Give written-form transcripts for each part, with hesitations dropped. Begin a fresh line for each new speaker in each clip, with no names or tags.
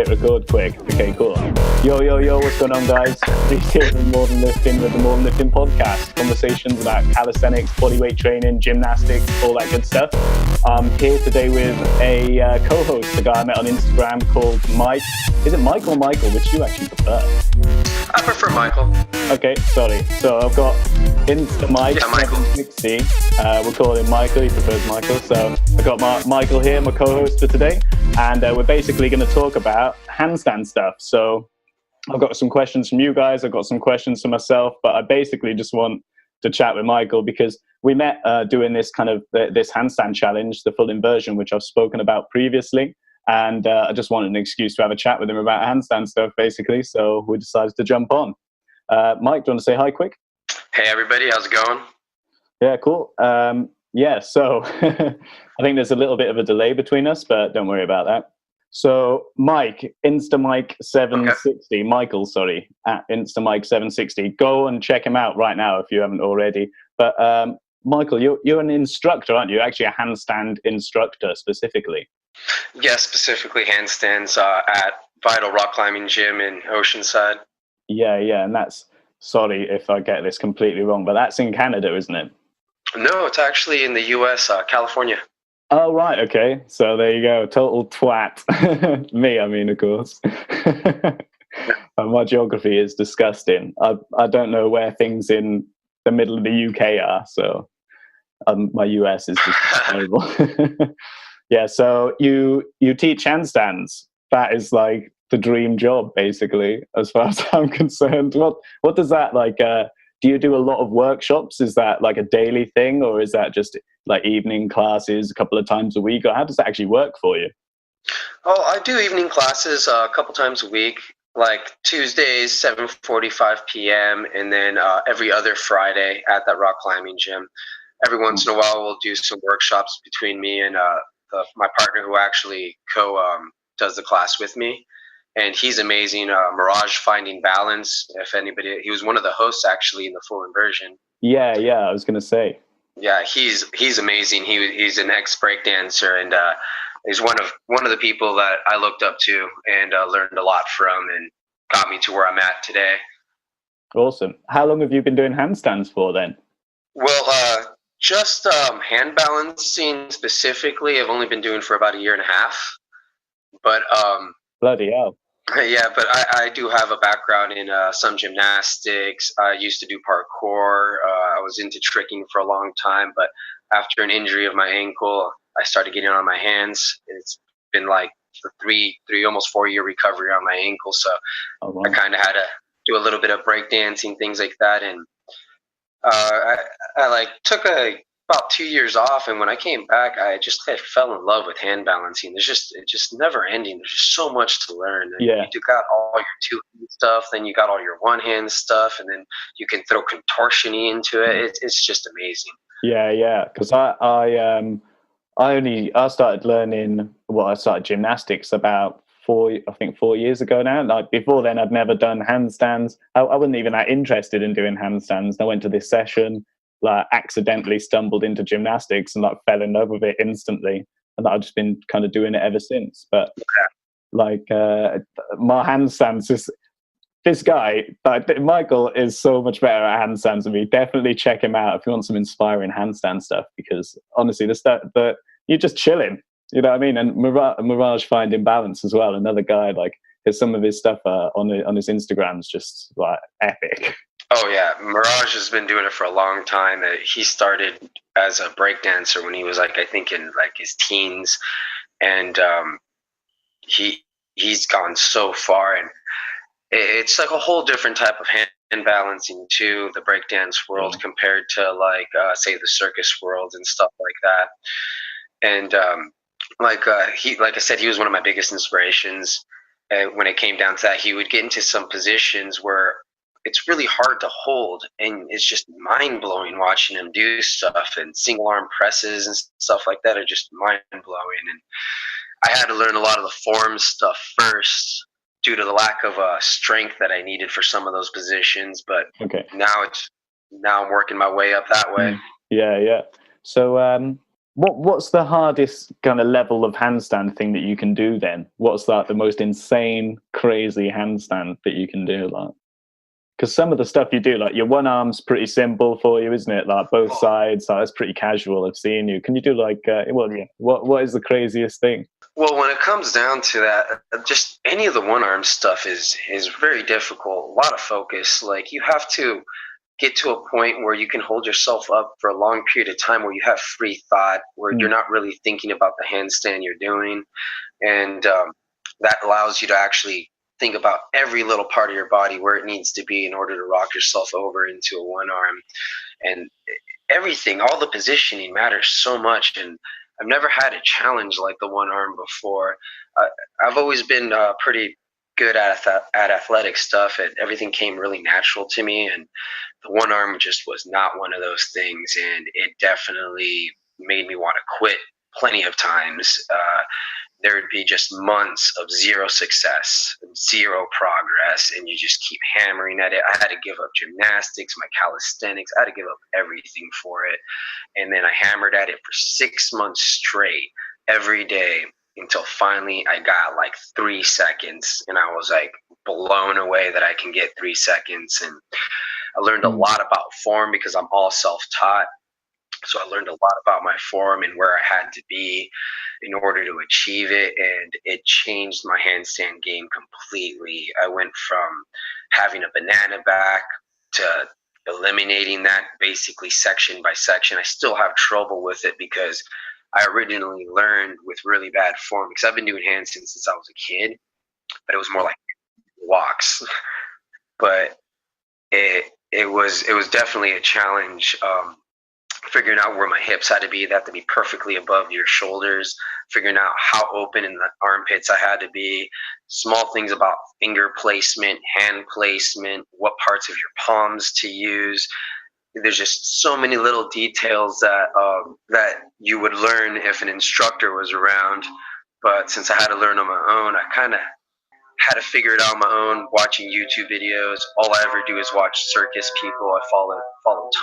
Hit record quick. Okay, cool. Yo, what's going on, guys? Rhys here from More Than Lifting with the More Than Lifting podcast. Conversations about calisthenics, bodyweight training, gymnastics, all that good stuff. I'm here today with a co-host, a guy I met on Instagram called Mike. Is it Mike or Michael? Which do you actually prefer?
I prefer Michael.
Okay, sorry. So I've got MTL60. We'll call him Michael. He prefers Michael. So I've got Michael here, my co-host for today. And we're basically going to talk about handstand stuff. So I've got some questions from you guys. I've got some questions for myself. But I basically just want to chat with Michael because we met doing this kind of this handstand challenge, the full inversion, which I've spoken about previously. And I just wanted an excuse to have a chat with him about handstand stuff, basically. So we decided to jump on. Mike, do you want to say hi quick?
Hey, everybody. How's it going?
Yeah, cool. So I think there's a little bit of a delay between us, but don't worry about that. So Mike, InstaMike760, okay. Michael, sorry, at InstaMike760. Go and check him out right now if you haven't already. But Michael, you're an instructor, aren't you? Actually a handstand instructor specifically.
Yeah, specifically handstands at Vital Rock Climbing Gym in Oceanside.
Yeah, and that's, sorry if I get this completely wrong, but that's in Canada, isn't it?
No, it's actually in the U.S., California.
Oh, right, okay. So there you go, total twat. Me, I mean, of course. My geography is disgusting. I don't know where things in the middle of the UK are, so my US is just terrible. Yeah, so you teach handstands. That is like the dream job, basically, as far as I'm concerned. What does that like? Do you do a lot of workshops? Is that like a daily thing, or is that just like evening classes a couple of times a week, or how does that actually work for you?
Oh, I do evening classes a couple times a week, like Tuesdays, 7:45 p.m., and then every other Friday at that rock climbing gym. Every once in a while, we'll do some workshops between me and my partner who actually does the class with me. And he's amazing. Mirage Finding Balance. If anybody, he was one of the hosts actually in the full inversion.
Yeah, I was gonna say.
Yeah, he's amazing. He's an ex-break dancer, and he's one of the people that I looked up to and learned a lot from, and got me to where I'm at today.
Awesome. How long have you been doing handstands for then?
Well, just hand balancing specifically, I've only been doing for about 1.5 years. But
bloody hell.
Yeah, but I do have a background in some gymnastics. I used to do parkour. I was into tricking for a long time, but after an injury of my ankle, I started getting on my hands. It's been like a almost 4-year recovery on my ankle, so I kind of had to do a little bit of breakdancing, things like that, and I like took about 2 years off, and when I came back, I fell in love with hand balancing. It's just never ending. There's just so much to learn. And
yeah,
you got all your two-hand stuff, then you got all your one-hand stuff, and then you can throw contortion-y into it. It's just amazing.
Yeah. Because I started learning. Well, I started gymnastics about 4 years ago now. Like before then, I'd never done handstands. I wasn't even that interested in doing handstands. I went to this session. Like accidentally stumbled into gymnastics and like fell in love with it instantly, and I've just been kind of doing it ever since. But like my handstands, this guy, Michael, is so much better at handstands than me. Definitely check him out if you want some inspiring handstand stuff, because honestly, the stuff that you're just chilling, you know what I mean. And Mirage Finding Balance as well, another guy, like some of his stuff on his Instagram's just like epic.
Oh yeah, Mirage has been doing it for a long time. He started as a breakdancer when he was I think in like his teens, and he's gone so far, and it's like a whole different type of hand balancing to the breakdance world compared to like say the circus world and stuff like that. And like I said, he was one of my biggest inspirations. And when it came down to that, he would get into some positions where it's really hard to hold, and it's just mind-blowing watching him do stuff, and single arm presses and stuff like that are just mind-blowing. And I had to learn a lot of the form stuff first due to the lack of strength that I needed for some of those positions, but now I'm working my way up that way.
Yeah. So What's the hardest kind of level of handstand thing that you can do then? What's like the most insane, crazy handstand that you can do? Like, because some of the stuff you do, like your one arm's pretty simple for you, isn't it? Like both sides, that's pretty casual. I've seen you. Can you do like, what is the craziest thing?
Well, when it comes down to that, just any of the one arm stuff is very difficult. A lot of focus. Like you have to get to a point where you can hold yourself up for a long period of time, where you have free thought, where you're not really thinking about the handstand you're doing, and that allows you to actually think about every little part of your body where it needs to be in order to rock yourself over into a one arm. And everything, all the positioning matters so much. And I've never had a challenge like the one arm before. I've always been pretty good at athletic stuff, and everything came really natural to me. And the one arm just was not one of those things, and it definitely made me want to quit plenty of times. There would be just months of zero success, zero progress, and you just keep hammering at it. I had to give up gymnastics, my calisthenics. I had to give up everything for it. And then I hammered at it for 6 months straight, every day, until finally I got like 3 seconds. And I was like blown away that I can get 3 seconds. And I learned a lot about form because I'm all self-taught. So I learned a lot about my form and where I had to be in order to achieve it. And it changed my handstand game completely. I went from having a banana back to eliminating that basically section by section. I still have trouble with it because I originally learned with really bad form, because I've been doing handstands since I was a kid, but it was more like walks. But it was definitely a challenge. Figuring out where my hips had to be. They had to be perfectly above your shoulders. Figuring out how open in the armpits I had to be. Small things about finger placement, hand placement, what parts of your palms to use. There's just so many little details that you would learn if an instructor was around. But since I had to learn on my own, I kind of had to figure it out on my own, watching YouTube videos. All I ever do is watch circus people. I follow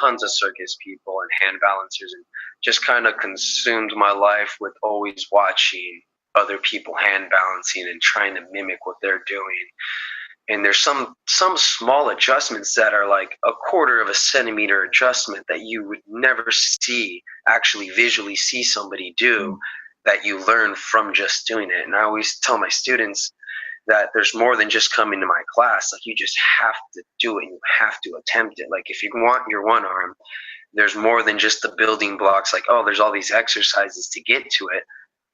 tons of circus people and hand balancers, and just kind of consumed my life with always watching other people hand balancing and trying to mimic what they're doing. And there's some small adjustments that are like a quarter of a centimeter adjustment that you would never actually visually see somebody do, that you learn from just doing it. And I always tell my students that there's more than just coming to my class. Like, you just have to do it. You have to attempt it. Like, if you want your one arm, there's more than just the building blocks. Like, oh, there's all these exercises to get to it,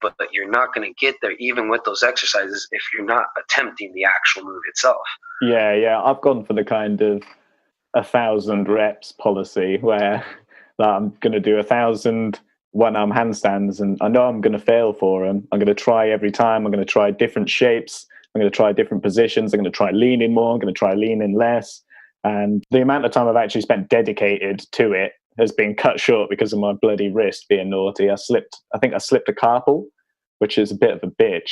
but you're not going to get there even with those exercises if you're not attempting the actual move itself.
Yeah. I've gone for the kind of 1,000 reps policy, where I'm going to do 1,000 one-arm handstands, and I know I'm going to fail for them. I'm going to try every time. I'm going to try different shapes. I'm going to try different positions. I'm going to try leaning more. I'm going to try leaning less. And the amount of time I've actually spent dedicated to it has been cut short because of my bloody wrist being naughty. I think I slipped a carpal, which is a bit of a bitch.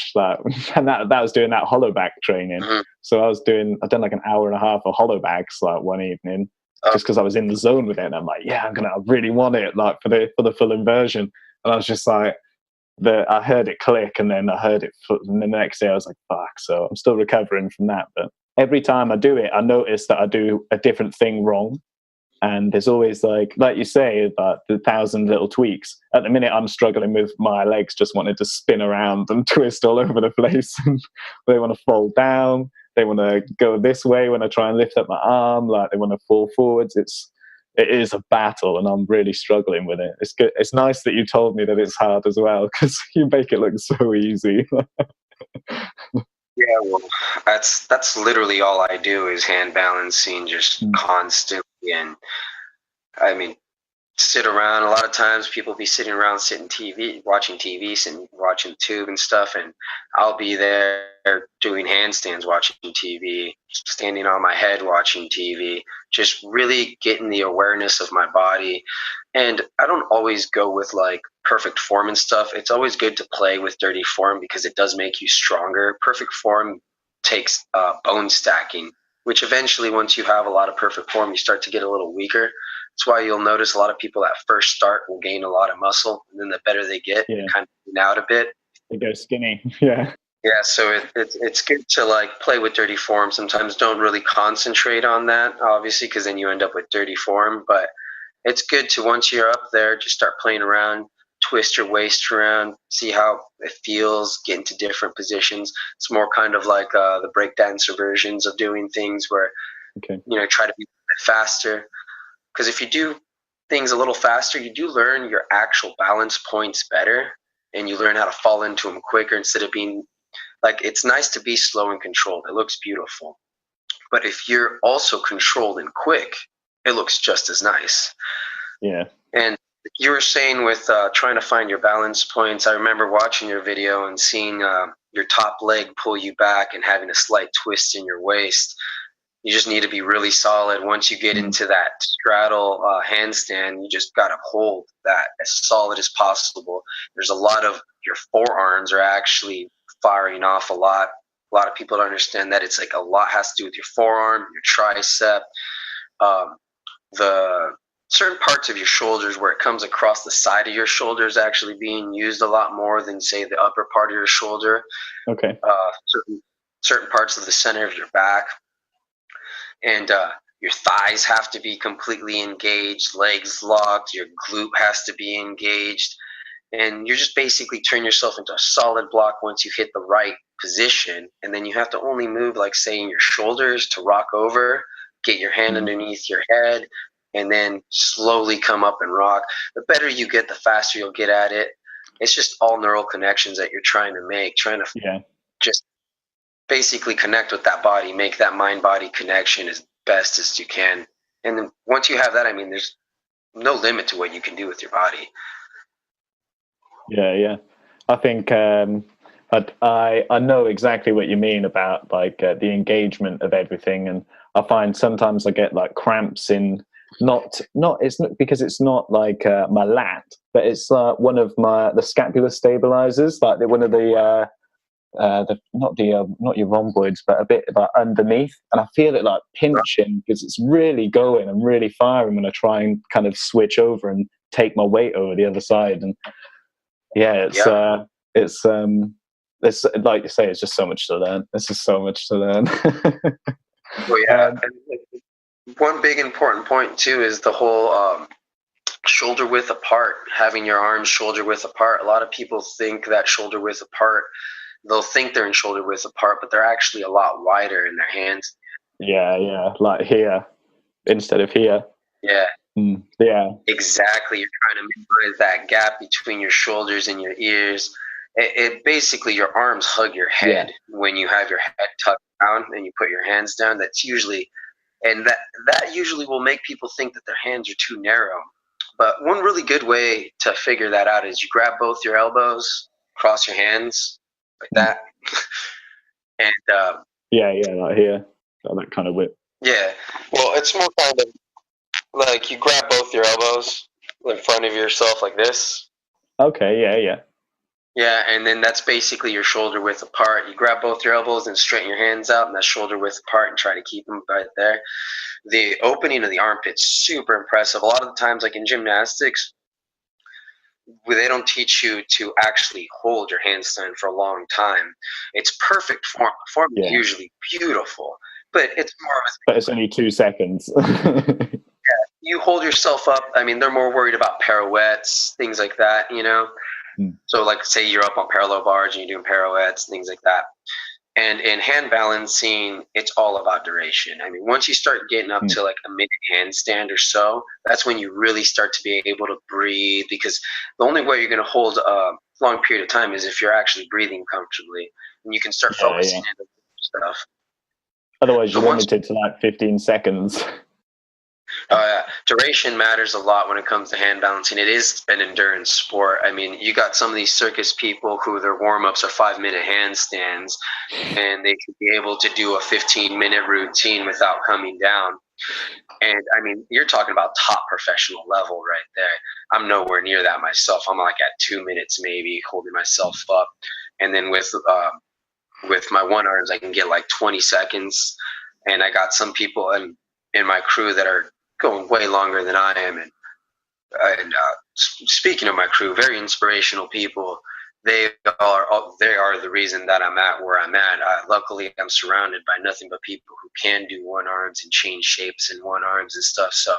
And that was doing that hollow back training. Mm-hmm. So I've done like an hour and a half of hollow backs like one evening, just because I was in the zone with it. And I'm like, yeah, I really want it, like for the full inversion. And I was just like, I heard it click, and then I heard it, and then the next day I was like, fuck. So I'm still recovering from that. But every time I do it, I notice that I do a different thing wrong. And there's always, like you say, about the 1,000 little tweaks. At the minute, I'm struggling with my legs just wanting to spin around and twist all over the place. And they want to fall down. They want to go this way when I try and lift up my arm. Like, they want to fall forwards. It is a battle, and I'm really struggling with it. It's good. It's nice that you told me that it's hard as well, because you make it look so easy.
Yeah, well, that's literally all I do is hand balancing, just constantly. And I mean, sit around. A lot of times people be sitting around watching TV, and watching tube and stuff, and I'll be there doing handstands, watching TV, standing on my head, watching TV, just really getting the awareness of my body. And I don't always go with like perfect form and stuff. It's always good to play with dirty form because it does make you stronger. Perfect form takes bone stacking, which eventually, once you have a lot of perfect form, you start to get a little weaker. That's why you'll notice a lot of people at first start will gain a lot of muscle, and then the better they get,
Yeah.
kind of thin out a bit.
They go skinny. Yeah.
Yeah, so it's good to like play with dirty form. Sometimes don't really concentrate on that, obviously, because then you end up with dirty form. But it's good to, once you're up there, just start playing around, twist your waist around, see how it feels, get into different positions. It's more kind of like the breakdancer versions of doing things where,
Okay.
try to be faster. Because if you do things a little faster, you do learn your actual balance points better, and you learn how to fall into them quicker instead of being like, it's nice to be slow and controlled. It looks beautiful. But if you're also controlled and quick, it looks just as nice.
Yeah.
And you were saying with trying to find your balance points, I remember watching your video and seeing your top leg pull you back and having a slight twist in your waist. You just need to be really solid. Once you get into that straddle handstand, you just got to hold that as solid as possible. There's a lot of your forearms are actually firing off a lot. A lot of people don't understand that. It's like a lot has to do with your forearm, your tricep, the certain parts of your shoulders where it comes across the side of your shoulders actually being used a lot more than, say, the upper part of your shoulder.
Okay.
Certain parts of the center of your back. And your thighs have to be completely engaged, legs locked, your glute has to be engaged. And you're just basically turn yourself into a solid block once you hit the right position. And then you have to only move, like, say, in your shoulders to rock over, get your hand underneath your head, and then slowly come up and rock. The better you get, the faster you'll get at it. It's just all neural connections that you're trying to make, trying to just basically connect with that body, make that mind-body connection as best as you can. And then once you have that, I mean, there's no limit to what you can do with your body.
Yeah. I think I know exactly what you mean about like the engagement of everything, and I find sometimes I get like cramps in not it's not because it's not like my lat, but it's one of the scapular stabilizers, like one of the not your rhomboids, but a bit like underneath, and I feel it like pinching because it's really going and really firing when I try and kind of switch over and take my weight over the other side. And it's like you say, it's just so much to learn. It's just so much to learn.
Well, yeah. And one big important point too is the whole shoulder width apart, having your arms shoulder width apart. A lot of people think that shoulder width apart, they'll think they're in shoulder width apart, but they're actually a lot wider in their hands.
Yeah, like here instead of here.
Yeah.
Yeah.
Exactly. You're trying to minimize that gap between your shoulders and your ears. It basically, your arms hug your head when you have your head tucked down and you put your hands down. That's usually, and that usually will make people think that their hands are too narrow. But one really good way to figure that out is you grab both your elbows, cross your hands like that, and
like here, like that kind of whip.
Yeah, well, it's more kind of like you grab both your elbows in front of yourself like this.
Okay, yeah.
Yeah, and then that's basically your shoulder width apart. You grab both your elbows and straighten your hands out, and that's shoulder width apart, and try to keep them right there. The opening of the armpit's super impressive. A lot of the times, like in gymnastics, they don't teach you to actually hold your handstand for a long time. It's perfect form. The form is usually beautiful, but it's more of
but it's only 2 seconds.
You hold yourself up. I mean, they're more worried about pirouettes, things like that, So like say you're up on parallel bars and you're doing pirouettes, things like that. And in hand balancing, it's all about duration. I mean, once you start getting up to like a minute handstand or so, that's when you really start to be able to breathe, because the only way you're going to hold a long period of time is if you're actually breathing comfortably, and you can start focusing on stuff.
Otherwise, you're limited to like 15 seconds.
Duration matters a lot when it comes to hand balancing. It is an endurance sport. I mean, you got some of these circus people who their warm-ups are 5-minute handstands, and they could be able to do a 15-minute routine without coming down. And I mean, you're talking about top professional level right there. I'm nowhere near that myself. I'm like at 2 minutes maybe, holding myself up. And then with my one arms, I can get like 20 seconds. And I got some people in my crew that are going way longer than I am. And speaking of my crew, very inspirational people. They are the reason that I'm at where I'm at. Luckily, I'm surrounded by nothing but people who can do one arms and change shapes in one arms and stuff. So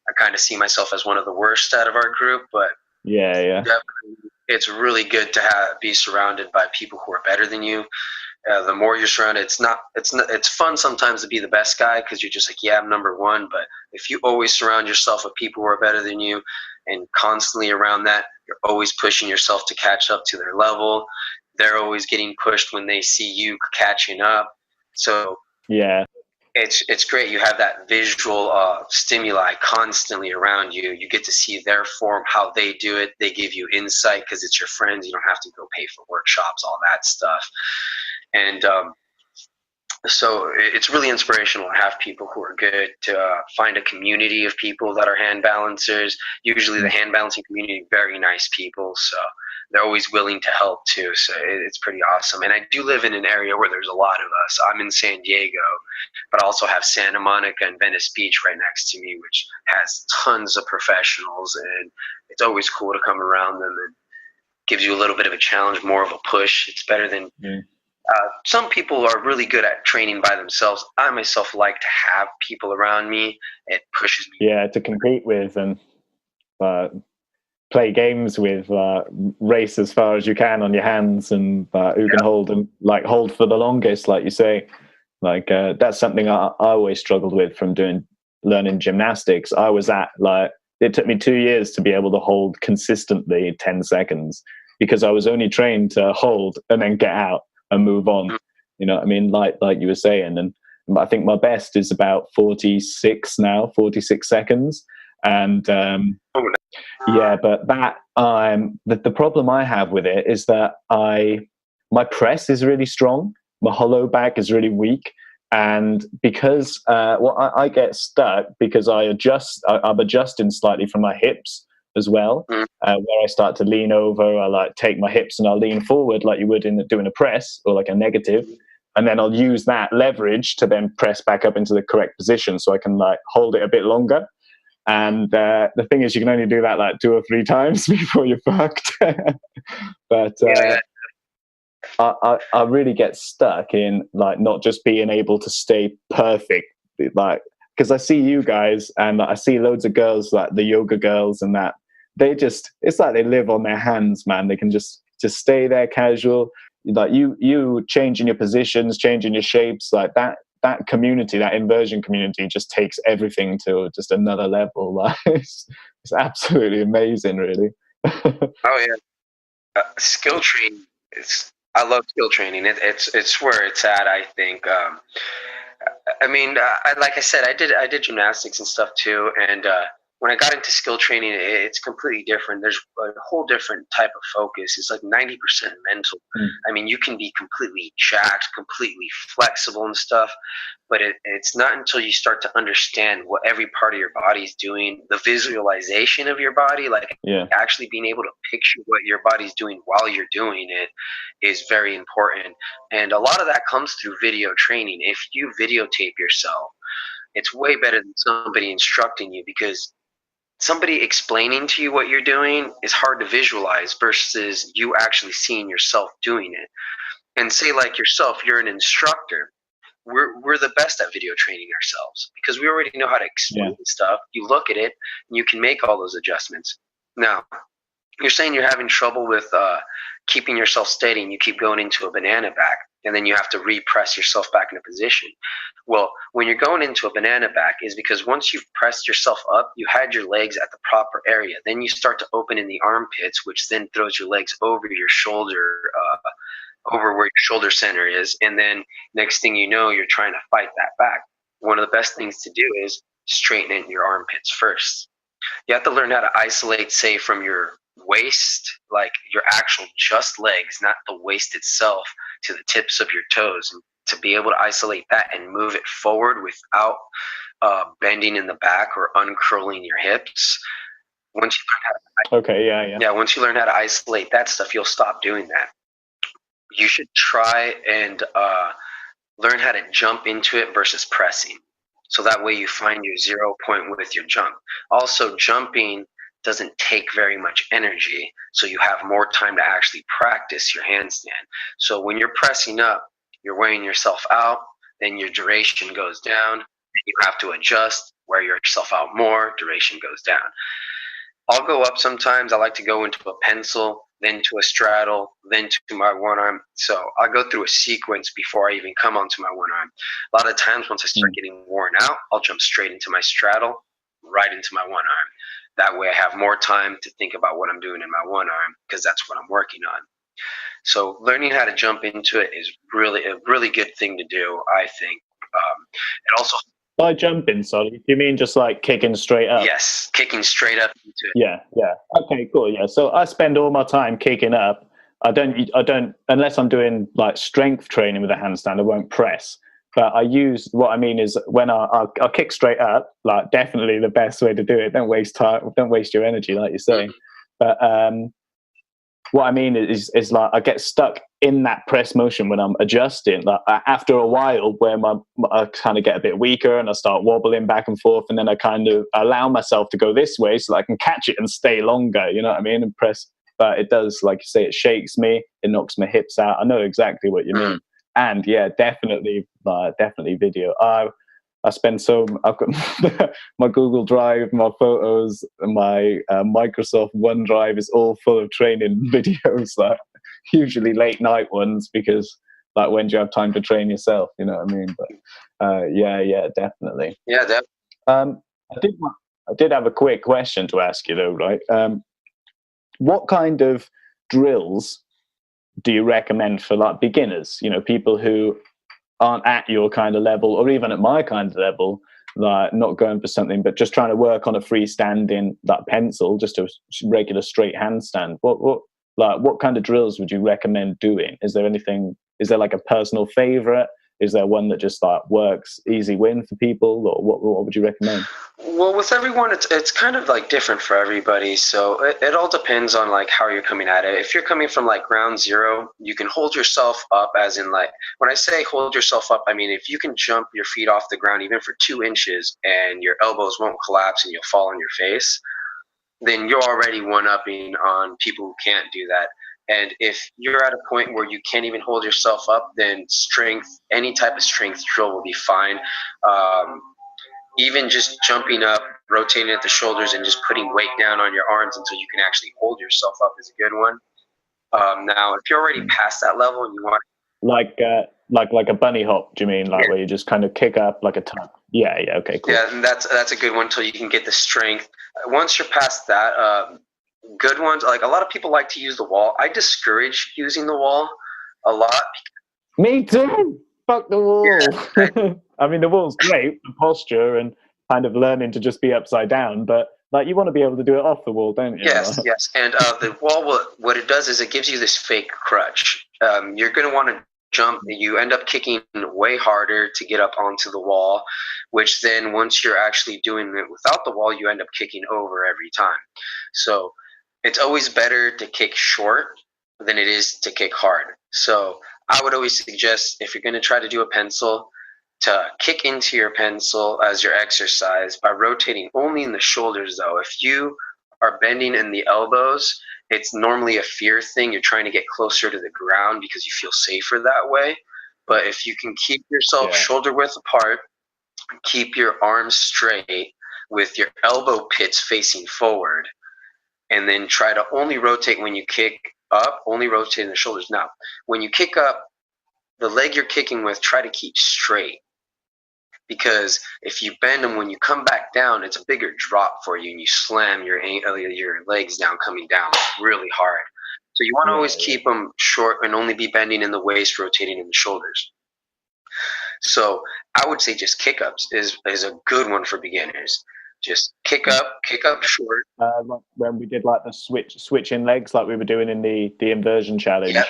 I kind of see myself as one of the worst out of our group, but
yeah.
definitely, it's really good to be surrounded by people who are better than you. The more you're surrounded, it's fun sometimes to be the best guy because you're just like, yeah, I'm number one. But if you always surround yourself with people who are better than you and constantly around that, you're always pushing yourself to catch up to their level. They're always getting pushed when they see you catching up. So
yeah,
it's great. You have that visual stimuli constantly around you. You get to see their form, how they do it. They give you insight because it's your friends. You don't have to go pay for workshops, all that stuff. And so it's really inspirational to have people who are good, to find a community of people that are hand balancers. Usually the hand balancing community, very nice people. So they're always willing to help too. So it's pretty awesome. And I do live in an area where there's a lot of us. I'm in San Diego, but I also have Santa Monica and Venice Beach right next to me, which has tons of professionals. And it's always cool to come around them, and gives you a little bit of a challenge, more of a push. It's better than some people are really good at training by themselves. I myself like to have people around me. It pushes me.
Yeah, to compete with and play games with, race as far as you can on your hands, and who can hold for the longest, like you say. Like that's something I always struggled with from learning gymnastics. I was at it took me 2 years to be able to hold consistently 10 seconds because I was only trained to hold and then get out and move on. You know what I mean? Like you were saying. And I think my best is about 46 seconds. And but that the problem I have with it is that my press is really strong. My hollow back is really weak. And because I get stuck because I'm adjusting slightly from my hips as well, where I start to lean over. I take my hips and I'll lean forward like you would in doing a press or like a negative, and then I'll use that leverage to then press back up into the correct position so I can hold it a bit longer. And the thing is, you can only do that 2 or 3 times before you're fucked. But I really get stuck in not just being able to stay perfect, because I see you guys and I see loads of girls, like the yoga girls, and that it's like they live on their hands, man. They can just stay there casual, you changing your positions, changing your shapes, like that community, that inversion community, just takes everything to just another level. It's absolutely amazing, really.
Oh yeah, skill training. I love skill training. It's where it's at, I think. I mean, like I said, I did gymnastics and stuff too, and when I got into skill training, it's completely different. There's a whole different type of focus. It's like 90% mental. I mean, you can be completely jacked, completely flexible and stuff, but it's not until you start to understand what every part of your body is doing, the visualization of your body, actually being able to picture what your body's doing while you're doing it is very important. And a lot of that comes through video training. If you videotape yourself, it's way better than somebody instructing you, because somebody explaining to you what you're doing is hard to visualize versus you actually seeing yourself doing it. And say like yourself, you're an instructor. We're the best at video training ourselves because we already know how to explain stuff. You look at it and you can make all those adjustments. Now, you're saying you're having trouble with keeping yourself steady and you keep going into a banana back, and then you have to repress yourself back into position. Well, when you're going into a banana back is because once you've pressed yourself up, you had your legs at the proper area. Then you start to open in the armpits, which then throws your legs over your shoulder, over where your shoulder center is. And then next thing you know, you're trying to fight that back. One of the best things to do is straighten in your armpits first. You have to learn how to isolate, say, from your waist, like your actual just legs, not the waist itself, to the tips of your toes, and to be able to isolate that and move it forward without bending in the back or uncurling your hips. Once you learn how to, once you learn how to isolate that stuff, you'll stop doing that. You should try and learn how to jump into it versus pressing. So that way you find your 0 point with your jump. Also, jumping doesn't take very much energy, so you have more time to actually practice your handstand. So when you're pressing up, you're weighing yourself out, then your duration goes down, you have to adjust, wear yourself out more, duration goes down. I'll go up sometimes. I like to go into a pencil, then to a straddle, then to my one arm. So I go through a sequence before I even come onto my one arm. A lot of times, once I start getting worn out, I'll jump straight into my straddle, right into my one arm. That way I have more time to think about what I'm doing in my one arm, because that's what I'm working on. So learning how to jump into it is really a really good thing to do, I think. It also,
by jumping, sorry, do you mean just like kicking straight up?
yes, kicking straight up into it.
Yeah. Okay, cool. Yeah. So I spend all my time kicking up. I don't, unless I'm doing like strength training with a handstand, I won't press. But I use, what I mean is when I'll kick straight up, like definitely the best way to do it. Don't waste time, don't waste your energy, like you're saying. But what I mean is like I get stuck in that press motion when I'm adjusting. Like after a while, where I kind of get a bit weaker and I start wobbling back and forth, and then I kind of allow myself to go this way so that I can catch it and stay longer. You know what I mean? And press. But it does, like you say, it shakes me, it knocks my hips out. I know exactly what you mean. And yeah, definitely video. I've got my Google Drive, my photos, and my Microsoft OneDrive is all full of training videos, like usually late night ones, because like when do you have time to train yourself? You know what I mean? But yeah, definitely.
Yeah, definitely.
I did have a quick question to ask you though, right? What kind of drills do you recommend for like beginners? You know, people who aren't at your kind of level, or even at my kind of level, like not going for something, but just trying to work on a freestanding that pencil, just a regular straight handstand. What kind of drills would you recommend doing? Is there like a personal favorite? Is there one that just like works, easy win for people, or what would you recommend?
Well, with everyone, it's kind of like different for everybody. So it all depends on like how you're coming at it. If you're coming from like ground zero, you can hold yourself up, as in like, when I say hold yourself up, I mean if you can jump your feet off the ground even for 2 inches and your elbows won't collapse and you'll fall on your face, then you're already one-upping on people who can't do that. And if you're at a point where you can't even hold yourself up, then strength, any type of strength drill will be fine. Even just jumping up, rotating at the shoulders, and just putting weight down on your arms until you can actually hold yourself up is a good one. Now, if you're already past that level and you want,
like a bunny hop, do you mean like where you just kind of kick up like a tuck? Yeah, okay, cool.
Yeah, and that's a good one until you can get the strength. Once you're past that, good ones, like a lot of people like to use the wall. I discourage using the wall a lot.
Me too. Fuck the wall. Yeah. I mean, the wall's great for posture and kind of learning to just be upside down, but like you want to be able to do it off the wall, don't you?
Yes. And the wall, what it does is it gives you this fake crutch. You're going to want to jump, you end up kicking way harder to get up onto the wall, which then once you're actually doing it without the wall, you end up kicking over every time. So it's always better to kick short than it is to kick hard. So I would always suggest, if you're going to try to do a pencil, to kick into your pencil as your exercise by rotating only in the shoulders though. If you are bending in the elbows, it's normally a fear thing. You're trying to get closer to the ground because you feel safer that way. But if you can keep yourself shoulder width apart, keep your arms straight with your elbow pits facing forward, and then try to only rotate when you kick up, only rotate in the shoulders. Now, when you kick up, the leg you're kicking with, try to keep straight. Because if you bend them, when you come back down, it's a bigger drop for you, and you slam your legs down, coming down really hard. So you want to always keep them short and only be bending in the waist, rotating in the shoulders. So I would say just kick-ups is a good one for beginners. Just kick up short.
Like when we did like the switching legs, like we were doing in the inversion challenge.
Yep.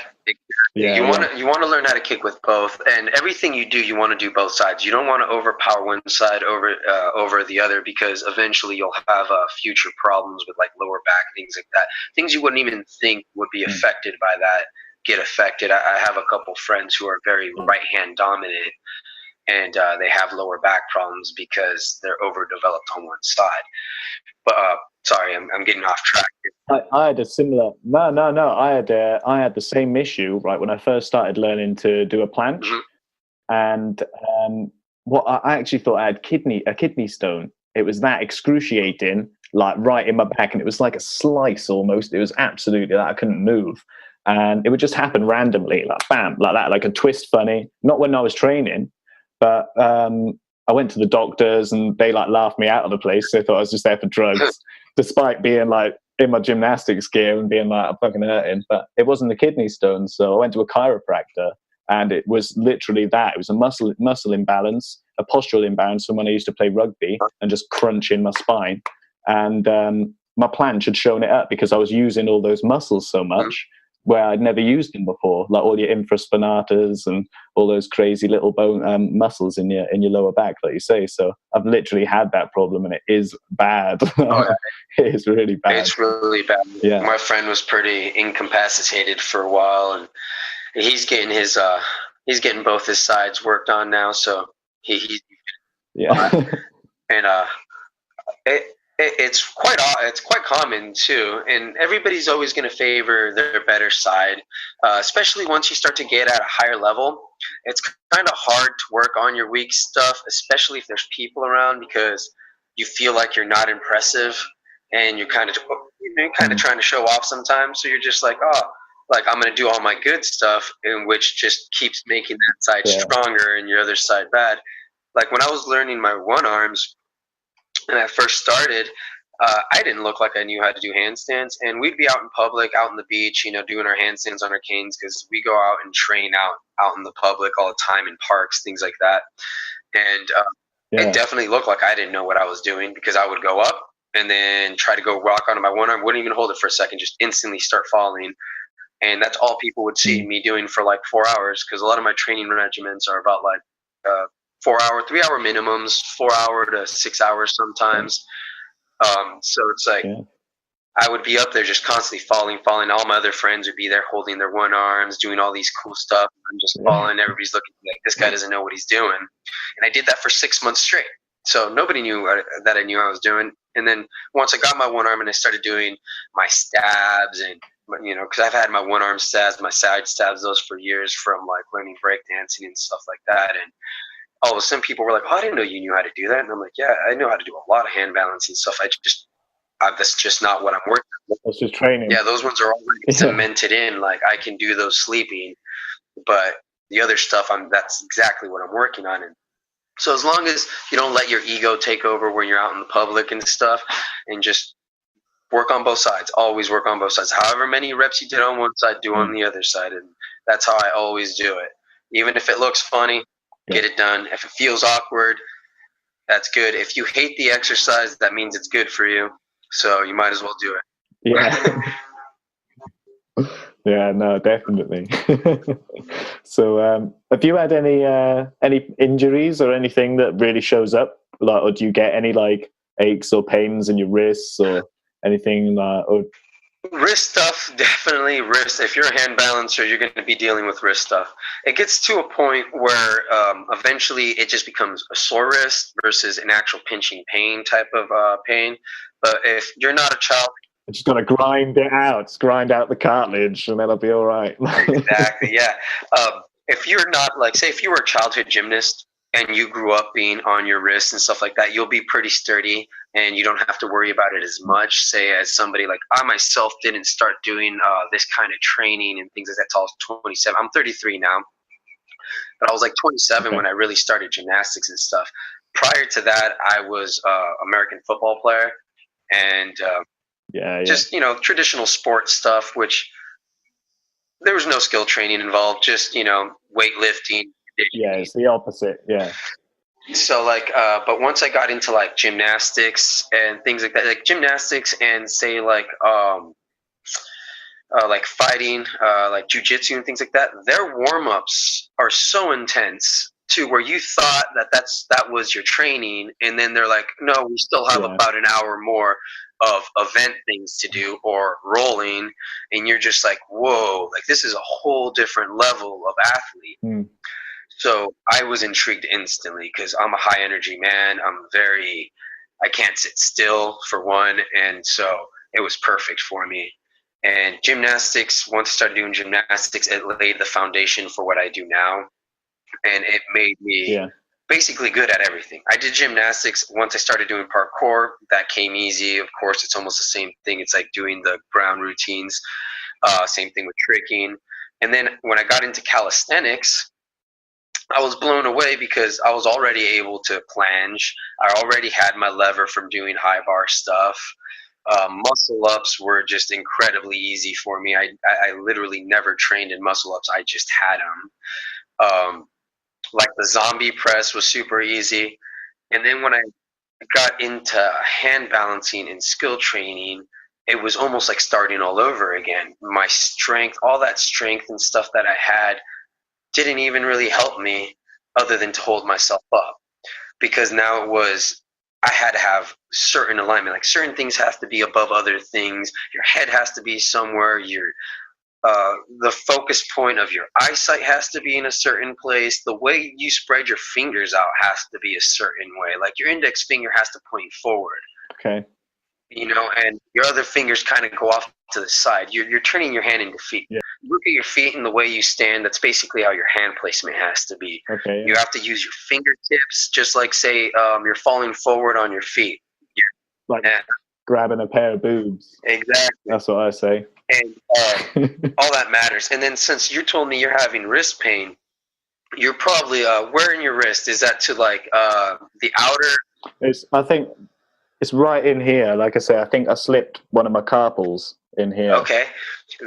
You want to learn how to kick with both, and everything you do, you want to do both sides. You don't want to overpower one side over the other, because eventually you'll have future problems with like lower back, things like that. Things you wouldn't even think would be affected by that get affected. I have a couple friends who are very right hand dominant, and they have lower back problems because they're overdeveloped on one side. But sorry, I'm getting off track here.
I had a similar no. I had the same issue right when I first started learning to do a planche, and what I actually thought I had a kidney stone. It was that excruciating, like right in my back, and it was like a slice almost. It was absolutely like I couldn't move, and it would just happen randomly, like bam, like that, like a twist funny. Not when I was training, but I went to the doctors and they like laughed me out of the place. They thought I was just there for drugs, despite being like in my gymnastics gear and being like, I'm fucking hurting. But it wasn't the kidney stone. So I went to a chiropractor, and it was literally that. It was a muscle imbalance, a postural imbalance from when I used to play rugby and just crunch in my spine. And my planche had shown it up because I was using all those muscles so much, where I'd never used them before, like all your infraspinatus and all those crazy little bone muscles in your lower back, like you say. So I've literally had that problem, and it is bad. It is really bad.
It's really bad.
Yeah.
My friend was pretty incapacitated for a while, and he's getting both his sides worked on now. So he's and it's quite common too, and everybody's always going to favor their better side, especially once you start to get at a higher level. It's kind of hard to work on your weak stuff, especially if there's people around, because you feel like you're not impressive, and you're kind of trying to show off sometimes. So you're just like, oh, like I'm going to do all my good stuff, and which just keeps making that side stronger and your other side bad. Like when I was learning my one arms, and I first started, I didn't look like I knew how to do handstands, and we'd be out in public, out on the beach, doing our handstands on our canes, because we go out and train out in the public all the time in parks, things like that. And it definitely looked like I didn't know what I was doing, because I would go up and then try to go rock onto my one arm, wouldn't even hold it for a second, just instantly start falling. And that's all people would see me doing for like 4 hours, because a lot of my training regimens are about like 3 hour minimums, 4 hour to 6 hours sometimes. So it's like I would be up there just constantly falling. All my other friends would be there holding their one arms, doing all these cool stuff. I'm just falling. Everybody's looking like, this guy doesn't know what he's doing. And I did that for 6 months straight. So nobody knew that I knew I was doing. And then once I got my one arm and I started doing my stabs, and because I've had my one arm stabs, my side stabs, those for years from like learning breakdancing and stuff like that. And all of a sudden people were like, oh, I didn't know you knew how to do that. And I'm like, yeah, I know how to do a lot of hand balancing stuff. That's just not what I'm working on.
That's just training.
Yeah, those ones are already cemented in. Like I can do those sleeping, but the other stuff, that's exactly what I'm working on. And so as long as you don't let your ego take over when you're out in the public and stuff, and just work on both sides, always work on both sides. However many reps you did on one side, do on the other side. And that's how I always do it. Even if it looks funny, get it done. If it feels awkward, that's good. If you hate the exercise, that means it's good for you. So you might as well do it.
Yeah. Yeah, no, definitely. So have you had any injuries or anything that really shows up? Like, or do you get any like aches or pains in your wrists or anything like, or
wrist stuff? Definitely wrist. If you're a hand balancer, you're going to be dealing with wrist stuff. It gets to a point where eventually it just becomes a sore wrist versus an actual pinching pain type of pain. But if you're not a child,
you just got to grind out the cartilage, and that'll be all right.
Exactly. Yeah. If you're not like, say, if you were a childhood gymnast and you grew up being on your wrists and stuff like that, you'll be pretty sturdy and you don't have to worry about it as much. Say, as somebody like I myself didn't start doing this kind of training and things like that till I was 27. I'm 33 now, but I was like 27 when I really started gymnastics and stuff. Prior to that, I was American football player, and just traditional sports stuff, which there was no skill training involved, just weightlifting.
Yeah, it's the opposite. Yeah.
So like, but once I got into like gymnastics and things like that, like gymnastics and say like fighting, like jujitsu and things like that, their warm-ups are so intense to where you thought that was your training, and then they're like, no, we still have about an hour more of event things to do or rolling, and you're just like, whoa, like this is a whole different level of athlete. So I was intrigued instantly because I'm a high energy man. I can't sit still for one. And so it was perfect for me. And gymnastics, once I started doing gymnastics, it laid the foundation for what I do now. And it made me
Yeah.
basically good at everything. I did gymnastics. Once I started doing parkour, that came easy. Of course, it's almost the same thing. It's like doing the ground routines. Same thing with tricking. And then when I got into calisthenics, I was blown away because I was already able to planche. I already had my lever from doing high bar stuff. Muscle ups were just incredibly easy for me. I literally never trained in muscle ups. I just had them. Like the zombie press was super easy. And then when I got into hand balancing and skill training, it was almost like starting all over again. My strength, all that strength and stuff that I had, didn't even really help me other than to hold myself up, because now I had to have certain alignment, like certain things have to be above other things, your head has to be somewhere, the focus point of your eyesight has to be in a certain place, the way you spread your fingers out has to be a certain way, like your index finger has to point forward,
Okay.
and your other fingers kind of go off to the side. You're turning your hand into feet.
Yeah.
Look at your feet and the way you stand. That's basically how your hand placement has to be.
Okay.
You have to use your fingertips, just like say you're falling forward on your feet.
Like grabbing a pair of boobs.
Exactly.
That's what I say.
And all that matters. And then since you told me you're having wrist pain, you're probably where in your wrist? Is that to like the outer?
I think it's right in here. Like I say, I think I slipped one of my carpals in here.
Okay,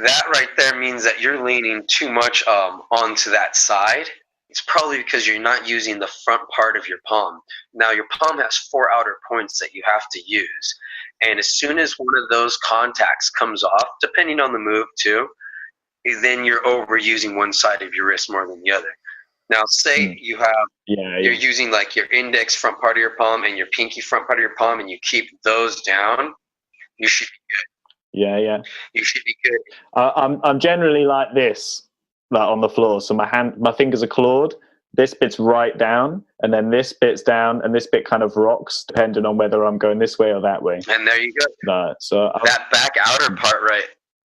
that right there means that you're leaning too much onto that side. It's probably because you're not using the front part of your palm. Now, your palm has 4 outer points that you have to use. And as soon as one of those contacts comes off, depending on the move too, then you're overusing one side of your wrist more than the other. Now, say you have, you're using like your index front part of your palm and your pinky front part of your palm, and you keep those down, you should be good.
Yeah.
You should be good.
I'm generally like this, like on the floor. So my fingers are clawed. This bit's right down, and then this bit's down, and this bit kind of rocks depending on whether I'm going this way or that way.
And there you go.
So
that back outer part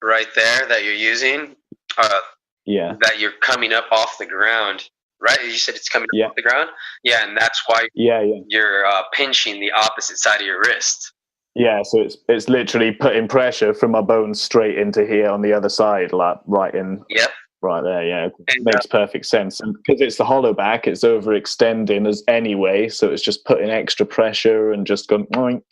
right there that you're using, that you're coming up off the ground, right? You said it's coming up off the ground? Yeah, and that's why you're pinching the opposite side of your wrist.
Yeah, so it's literally putting pressure from my bones straight into here on the other side, like right in.
Yep.
Right there, yeah. It makes perfect sense. And because it's the hollow back, it's overextending as anyway, so it's just putting extra pressure and just going,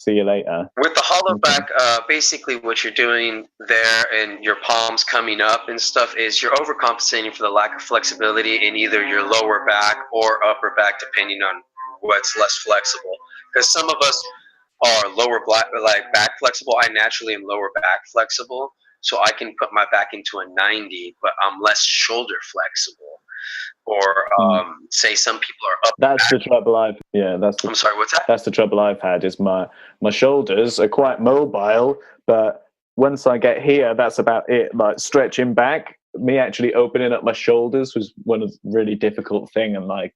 see you later.
With the hollow back, basically what you're doing there and your palms coming up and stuff is you're overcompensating for the lack of flexibility in either your lower back or upper back, depending on what's less flexible. Because some of us are back flexible. I naturally am lower back flexible. So I can put my back into a 90, but I'm less shoulder flexible. Or say some people are up.
That's the trouble I'm sorry,
what's that?
That's the trouble I've had is my shoulders are quite mobile, but once I get here, that's about it. Like stretching back, me actually opening up my shoulders was one of the really difficult thing. And like,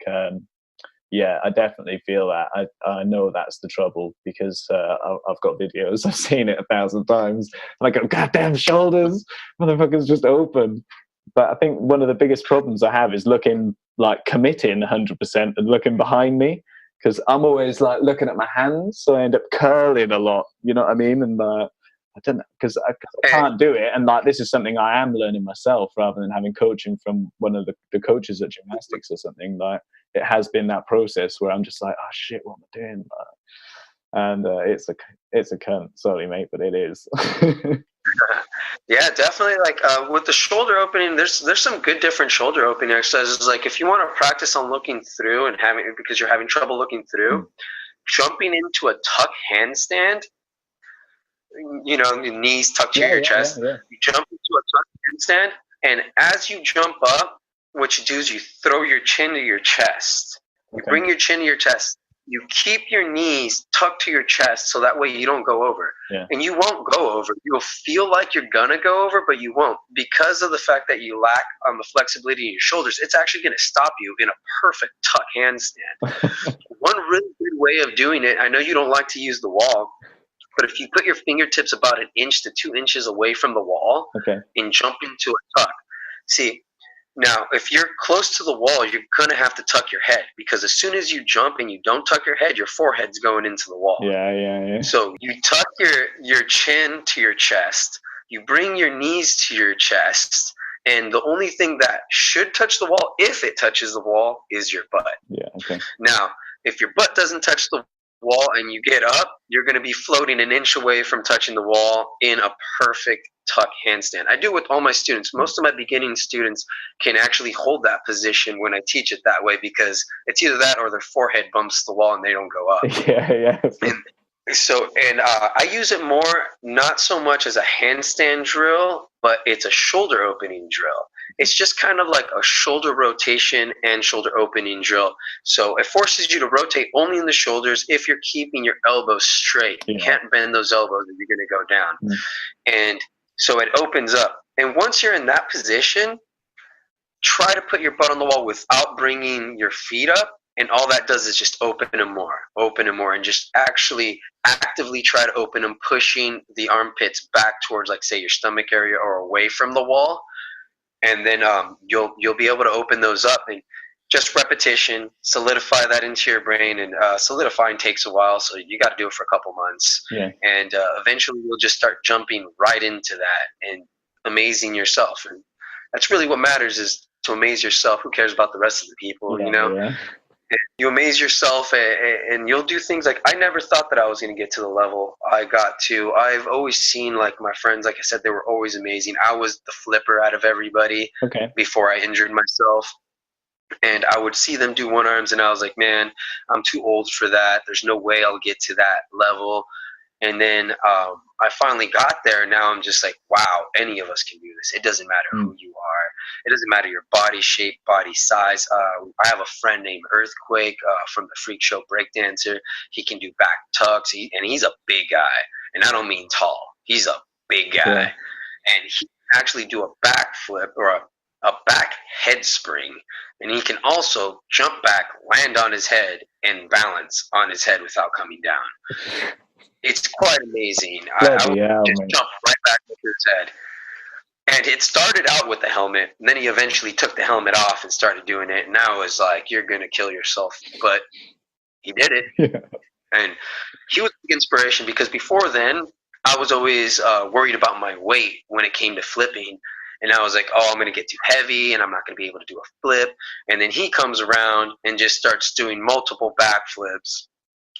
I definitely feel that. I know that's the trouble because I've got videos. I've seen it 1,000 times. And I go, goddamn shoulders, motherfuckers just open. But I think one of the biggest problems I have is committing 100% and looking behind me, because I'm always like looking at my hands, so I end up curling a lot. You know what I mean? And I don't know, because I can't do it. And like this is something I am learning myself rather than having coaching from one of the coaches at gymnastics or something. Like it has been that process where I'm just like, oh shit, what am I doing? And it's a cunt. Sorry, mate, but it is.
Yeah, definitely. Like with the shoulder opening, there's some good different shoulder opening exercises. Like if you want to practice on looking through and because you're having trouble looking through, jumping into a tuck handstand. Your knees tucked to your chest. Yeah. You jump into a tuck handstand, and as you jump up, what you do is you throw your chin to your chest. You bring your chin to your chest, you keep your knees tucked to your chest so that way you don't go over.
Yeah.
And you won't go over. You'll feel like you're going to go over, but you won't. Because of the fact that you lack on the flexibility in your shoulders, it's actually going to stop you in a perfect tuck handstand. One really good way of doing it, I know you don't like to use the wall, but if you put your fingertips about 1 inch to 2 inches away from the wall and jump into a tuck, see, now, if you're close to the wall, you're going to have to tuck your head because as soon as you jump and you don't tuck your head, your forehead's going into the wall.
Yeah.
So you tuck your chin to your chest, you bring your knees to your chest, and the only thing that should touch the wall, if it touches the wall, is your butt.
Yeah, okay.
Now, if your butt doesn't touch the wall and you get up, you're going to be floating 1 inch away from touching the wall in a perfect tuck handstand. I do with all my students. Most of my beginning students can actually hold that position when I teach it that way because it's either that or their forehead bumps the wall and they don't go up.
Yeah.
And I use it more, not so much as a handstand drill, but it's a shoulder opening drill. It's just kind of like a shoulder rotation and shoulder opening drill. So it forces you to rotate only in the shoulders if you're keeping your elbows straight. You can't bend those elbows if you're going to go down. And so it opens up. And once you're in that position, try to put your butt on the wall without bringing your feet up. And all that does is just open them more, and just actually actively try to open them, pushing the armpits back towards, like, say, your stomach area or away from the wall. And then you'll be able to open those up, and just repetition, solidify that into your brain. And solidifying takes a while, so you got to do it for a couple months.
Yeah.
And eventually you'll just start jumping right into that and amazing yourself. And that's really what matters, is to amaze yourself. Who cares about the rest of the people, you know?
Yeah.
You amaze yourself, and you'll do things like, I never thought that I was going to get to the level I got to. I've always seen, like, my friends, like I said, they were always amazing. I was the flipper out of everybody before I injured myself. And I would see them do one arms, and I was like, man, I'm too old for that. There's no way I'll get to that level. And then I finally got there, and now I'm just like, wow, any of us can do this. It doesn't matter who you are. It doesn't matter your body shape, body size. I have a friend named Earthquake from the Freak Show Breakdancer. He can do back tucks, and he's a big guy. And I don't mean tall. He's a big guy.
Yeah.
And he can actually do a back flip or a back head spring. And he can also jump back, land on his head, and balance on his head without coming down. It's quite amazing. I would just jump right back with his head. And it started out with the helmet, and then he eventually took the helmet off and started doing it. And now it's like, you're going to kill yourself. But he did it.
Yeah.
And he was a big inspiration because before then, I was always worried about my weight when it came to flipping. And I was like, oh, I'm going to get too heavy, and I'm not going to be able to do a flip. And then he comes around and just starts doing multiple backflips.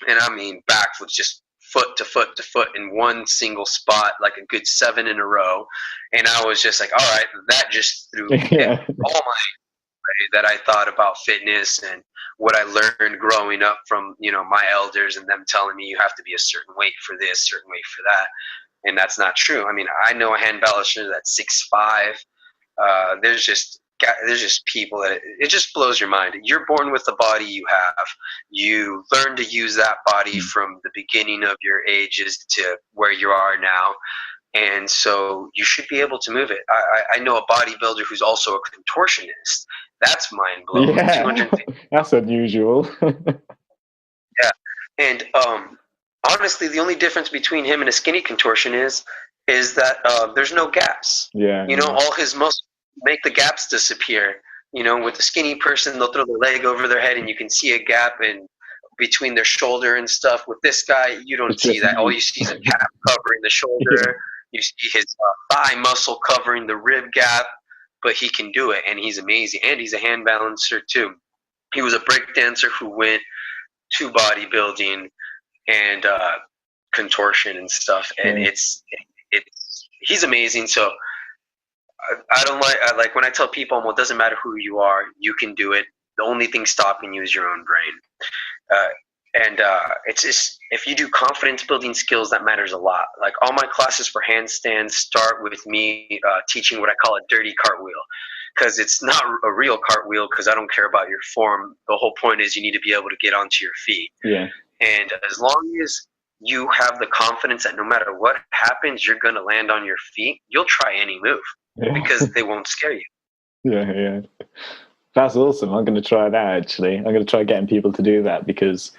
And I mean, backflips just foot to foot to foot in one single spot, like a good 7 in a row. And I was just like, all right, that just threw all my way that I thought about fitness and what I learned growing up from, you know, my elders and them telling me you have to be a certain weight for this, certain weight for that. And that's not true. I mean, I know a hand balancer that's 6'5". There's just people that it just blows your mind. You're born with the body you have. You learn to use that body from the beginning of your ages to where you are now. And so you should be able to move it. I know a bodybuilder who's also a contortionist. That's mind blowing.
Yeah, that's unusual.
Yeah. And honestly, the only difference between him and a skinny contortionist is that there's no gaps.
Yeah.
You know, all his muscles make the gaps disappear. You know, with the skinny person, they'll throw the leg over their head and you can see a gap in between their shoulder and stuff. With this guy, you don't see that. All you see is a gap covering the shoulder. Yeah. You see his thigh muscle covering the rib gap, but he can do it, and he's amazing. And he's a hand balancer too. He was a break dancer who went to bodybuilding and contortion and stuff, and he's amazing. So I don't like when I tell people, well, it doesn't matter who you are, you can do it. The only thing stopping you is your own brain. And it's just, if you do confidence building skills, that matters a lot. Like all my classes for handstands start with me teaching what I call a dirty cartwheel. because it's not a real cartwheel, because I don't care about your form. The whole point is you need to be able to get onto your feet.
Yeah.
And as long as you have the confidence that no matter what happens, you're going to land on your feet, you'll try any move because they won't scare you.
Yeah. That's awesome. I'm going to try that, actually. I'm going to try getting people to do that, because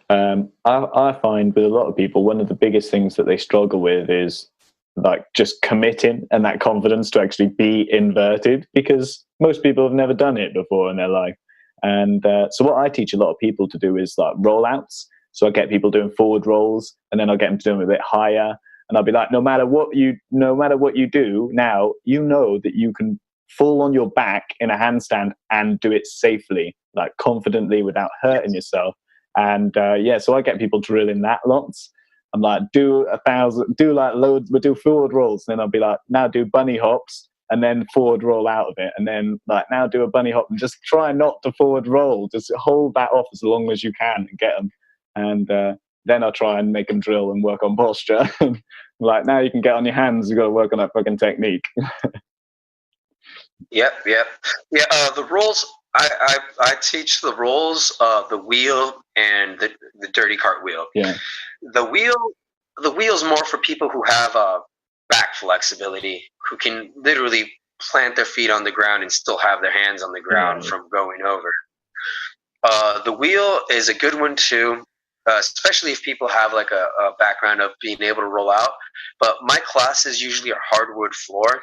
I find with a lot of people, one of the biggest things that they struggle with is like just committing and that confidence to actually be inverted, because most people have never done it before in their life. And so what I teach a lot of people to do is like rollouts. So I get people doing forward rolls, and then I'll get them to do them a bit higher. And I'll be like, no matter what you do now, you know that you can fall on your back in a handstand and do it safely, like confidently, without hurting yourself. And so I get people drilling that lots. I'm like, do 1,000, do like loads, we'll do forward rolls. And then I'll be like, now do bunny hops, and then forward roll out of it. And then like, now do a bunny hop, and just try not to forward roll. Just hold that off as long as you can and get them. And then I'll try and make them drill and work on posture. Like, now you can get on your hands, you've got to work on that fucking technique.
Yep. Yeah. The rolls, I teach the rolls, the wheel and the dirty cartwheel.
Yeah.
The wheel's more for people who have back flexibility, who can literally plant their feet on the ground and still have their hands on the ground from going over. The wheel is a good one too, especially if people have like a background of being able to roll out. But my classes usually are hardwood floor.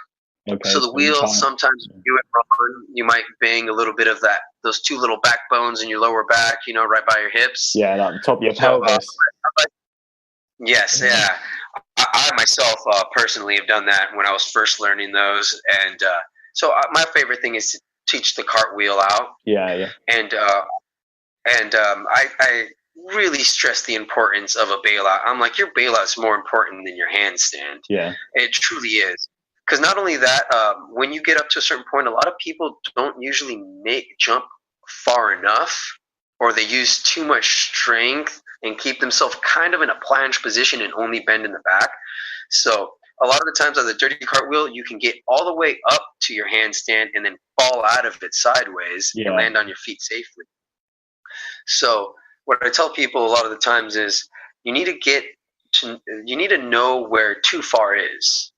Okay,
so the wheel, sometimes you do it wrong, you might bang a little bit of those two little backbones in your lower back, right by your hips.
Yeah, like the top of your pelvis.
Yes, yeah. I myself personally have done that when I was first learning those. And so my favorite thing is to teach the cartwheel out.
Yeah.
And I really stress the importance of a bailout. I'm like, your bailout is more important than your handstand.
Yeah.
It truly is. Because not only that, when you get up to a certain point, a lot of people don't usually jump far enough, or they use too much strength and keep themselves kind of in a planche position and only bend in the back. So a lot of the times on the dirty cartwheel, you can get all the way up to your handstand and then fall out of it sideways and land on your feet safely. So what I tell people a lot of the times is you need to know where too far is.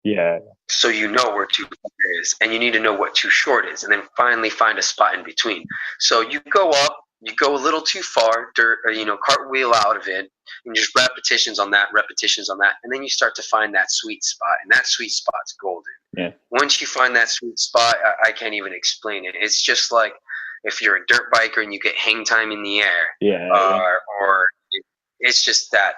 Yeah.
So you know where too far is, and you need to know what too short is, and then finally find a spot in between. So you go up, you go a little too far, cartwheel out of it, and just repetitions on that, and then you start to find that sweet spot, and that sweet spot's golden.
Yeah.
Once you find that sweet spot, I can't even explain it. It's just like if you're a dirt biker and you get hang time in the air, or it's just that.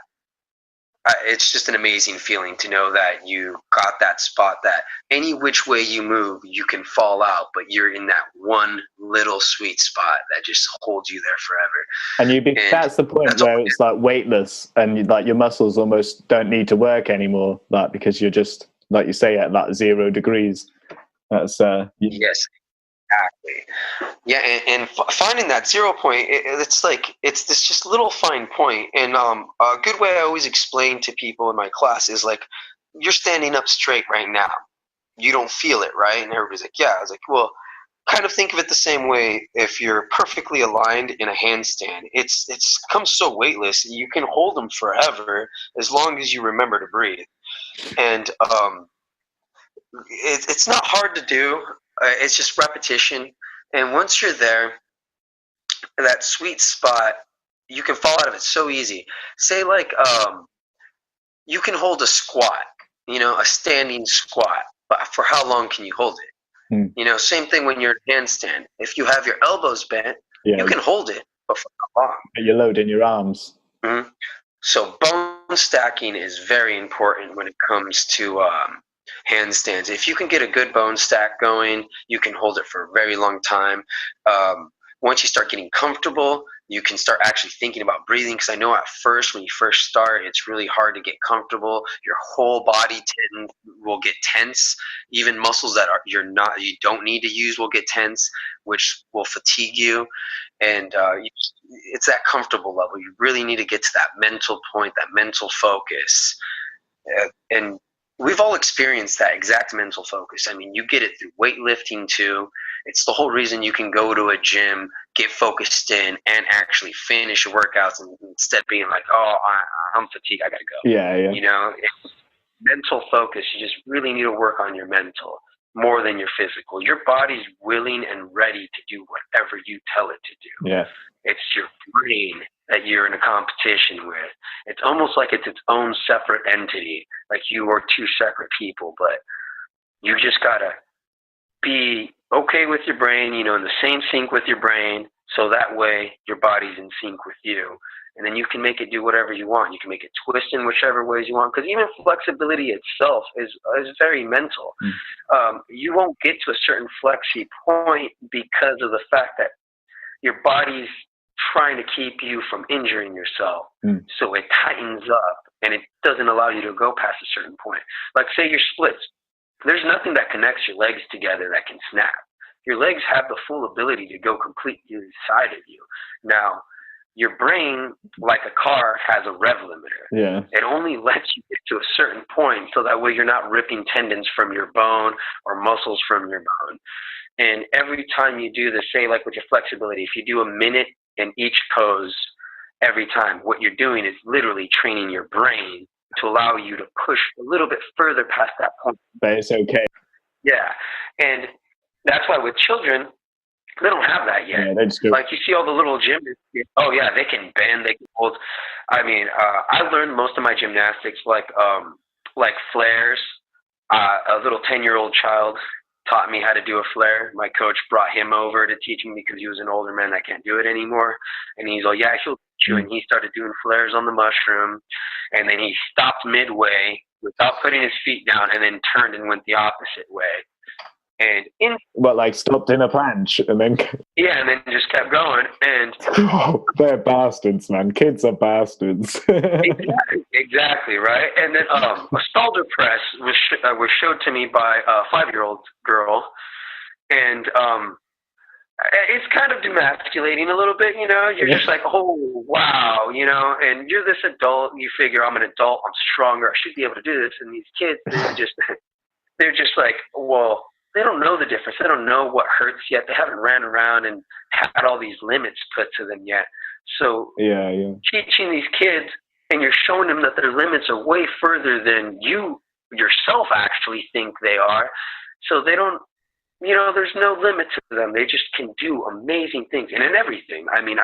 It's just an amazing feeling to know that you got that spot that any which way you move, you can fall out, but you're in that one little sweet spot that just holds you there forever.
And that's the point where it's like weightless, and like your muscles almost don't need to work anymore, like because you're just, like you say, at like 0 degrees. That's
yes. Exactly. Yeah, and finding that 0 point, it's this just little fine point. And a good way I always explain to people in my class is like, you're standing up straight right now. You don't feel it, right? And everybody's like, yeah. I was like, well, kind of think of it the same way. If you're perfectly aligned in a handstand, it's comes so weightless. You can hold them forever as long as you remember to breathe. And it's not hard to do. It's just repetition. And once you're there, that sweet spot, you can fall out of it so easy. Say like you can hold a squat, a standing squat, but for how long can you hold it? Same thing when you're in handstand. If you have your elbows bent, you can hold it, but for how long?
You're loading your arms.
Mm-hmm. So bone stacking is very important when it comes to handstands. If you can get a good bone stack going, you can hold it for a very long time. Once you start getting comfortable, you can start actually thinking about breathing, because I know at first, when you first start, it's really hard to get comfortable. Your whole body will get tense. Even muscles that you don't need to use will get tense, which will fatigue you. And it's that comfortable level. You really need to get to that mental point, that mental focus. And we've all experienced that exact mental focus. I mean, you get it through weightlifting too. It's the whole reason you can go to a gym, get focused in, and actually finish your workouts instead of being like, oh, I'm fatigued, I gotta go.
Yeah, yeah.
You know, it's mental focus. You just really need to work on your mental more than your physical. Your body's willing and ready to do whatever you tell it to do.
Yeah.
It's your brain that you're in a competition with. It's almost like it's its own separate entity, like you are two separate people, but you just gotta be okay with your brain, you know, in the same sync with your brain, so that way your body's in sync with you. And then you can make it do whatever you want. You can make it twist in whichever ways you want, because even flexibility itself is very mental. You won't get to a certain flexi point because of the fact that your body's trying to keep you from injuring yourself. So it tightens up and it doesn't allow you to go past a certain point. Like say your splits, there's nothing that connects your legs together that can snap. Your legs have the full ability to go completely inside of you. Now, your brain, like a car, has a rev limiter.
Yeah.
It only lets you get to a certain point so that way you're not ripping tendons from your bone or muscles from your bone. And every time you do this, say like with your flexibility, if you do a minute in each pose every time, what you're doing is literally training your brain to allow you to push a little bit further past that point.
But it's okay.
Yeah. And that's why with children, they don't have that yet.
Yeah, they just do.
Like you see all the little gymnasts. Oh yeah, they can bend, they can hold. I mean, I learned most of my gymnastics like flares. A little 10-year-old child taught me how to do a flare. My coach brought him over to teach me because he was an older man that can't do it anymore. And he's like, yeah, he'll teach you. And he started doing flares on the mushroom. And then he stopped midway without putting his feet down and then turned and went the opposite way. And
like stopped in a planche and then
and then just kept going. And
they're bastards, man. Kids are bastards.
exactly right. And then a Stalder press was showed to me by a 5-year-old girl, and it's kind of demasculating a little bit. You know, you're just like, oh wow, you know, and you're this adult. You figure I'm an adult. I'm stronger. I should be able to do this. And these kids, they're just like, well. They don't know the difference. They don't know what hurts yet. They haven't ran around and had all these limits put to them yet. So teaching these kids, and you're showing them that their limits are way further than you yourself actually think they are. So they don't, you know, there's no limit to them. They just can do amazing things and in everything. I mean,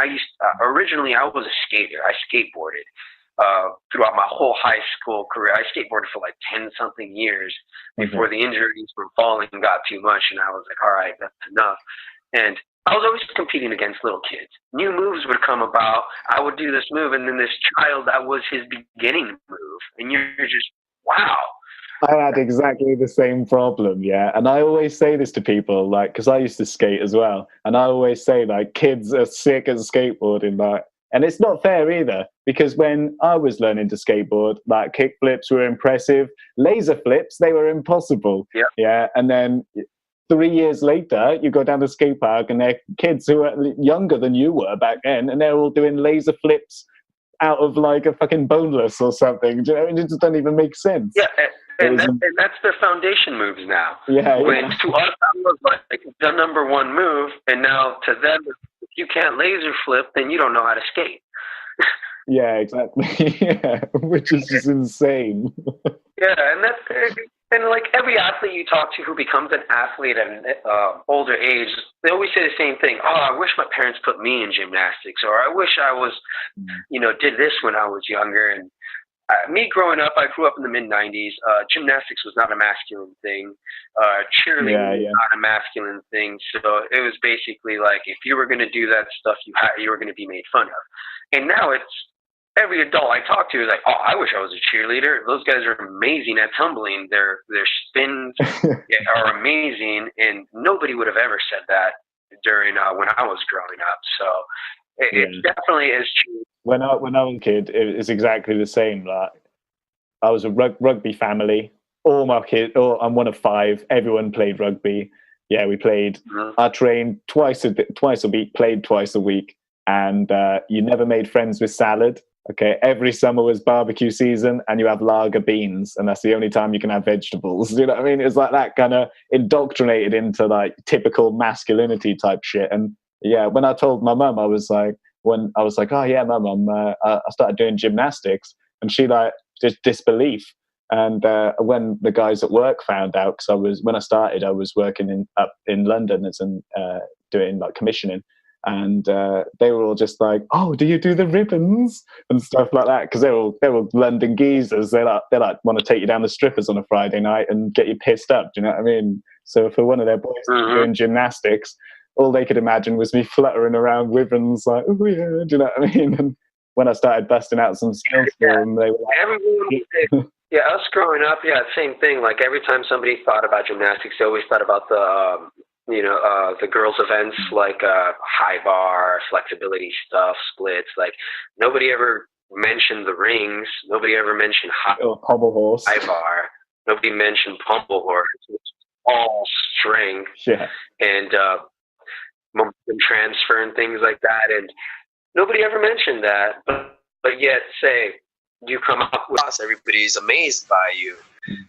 originally I was a skater. I skateboarded. Throughout my whole high school career. I skateboarded for like 10-something years before the injuries from falling got too much, and I was like, all right, that's enough. And I was always competing against little kids. New moves would come about. I would do this move, and then this child, that was his beginning move. And you're just, wow.
I had exactly the same problem, yeah. And I always say this to people, like, because I used to skate as well, and I always say, like, kids are sick at skateboarding, like, and it's not fair either, because when I was learning to skateboard, like kick flips were impressive, laser flips, they were impossible. Yeah. And then 3 years later, you go down the skate park and they're kids who are younger than you were back then, and they're all doing laser flips out of like a fucking boneless or something. Do you know? It just doesn't even make sense.
Yeah. And that's their foundation moves now. When to us, that was like the number one move, and now to them, if you can't laser flip, then you don't know how to skate.
Yeah, exactly. Yeah, which is just insane.
Yeah, and like every athlete you talk to who becomes an athlete at an older age, they always say the same thing. Oh, I wish my parents put me in gymnastics, or I wish I was, you know, did this when I was younger. And me growing up, I grew up in the mid-'90s. Gymnastics was not a masculine thing. Cheerleading was not a masculine thing. So it was basically like if you were going to do that stuff, you were going to be made fun of. And now it's every adult I talk to is like, oh, I wish I was a cheerleader. Those guys are amazing at tumbling. Their spins are amazing, and nobody would have ever said that during when I was growing up. So it definitely is true.
When I was a kid, it's exactly the same. Like, I was a rugby family. All my kids, I'm one of 5. Everyone played rugby. Yeah, we played. I trained twice a week, played twice a week, and you never made friends with salad. okay, every summer was barbecue season and you have lager beans and that's the only time you can have vegetables. You know what I mean? It's like that kind of indoctrinated into like typical masculinity type shit. And yeah, when I told my mum, I was like, oh yeah, mum, I started doing gymnastics, and she like just disbelief. And when the guys at work found out, because when I started, I was working up in London as doing like commissioning, and they were all just like, "Oh, do you do the ribbons and stuff like that?" Because they're all London geezers. They like want to take you down the strippers on a Friday night and get you pissed up. Do you know what I mean? So for one of their boys doing gymnastics, all they could imagine was me fluttering around ribbons like, "Oh yeah," do you know what I mean? And when I started busting out some skills for them, they were like,
everyone. Yeah, us growing up, same thing. Like every time somebody thought about gymnastics, they always thought about the girls' events like high bar, flexibility stuff, splits. Like nobody ever mentioned the rings. Nobody ever mentioned
pommel horse.
High bar. Nobody mentioned pommel horse. It's all strength and momentum transfer and things like that. And nobody ever mentioned that. But yet, say you come up with us, everybody's amazed by you.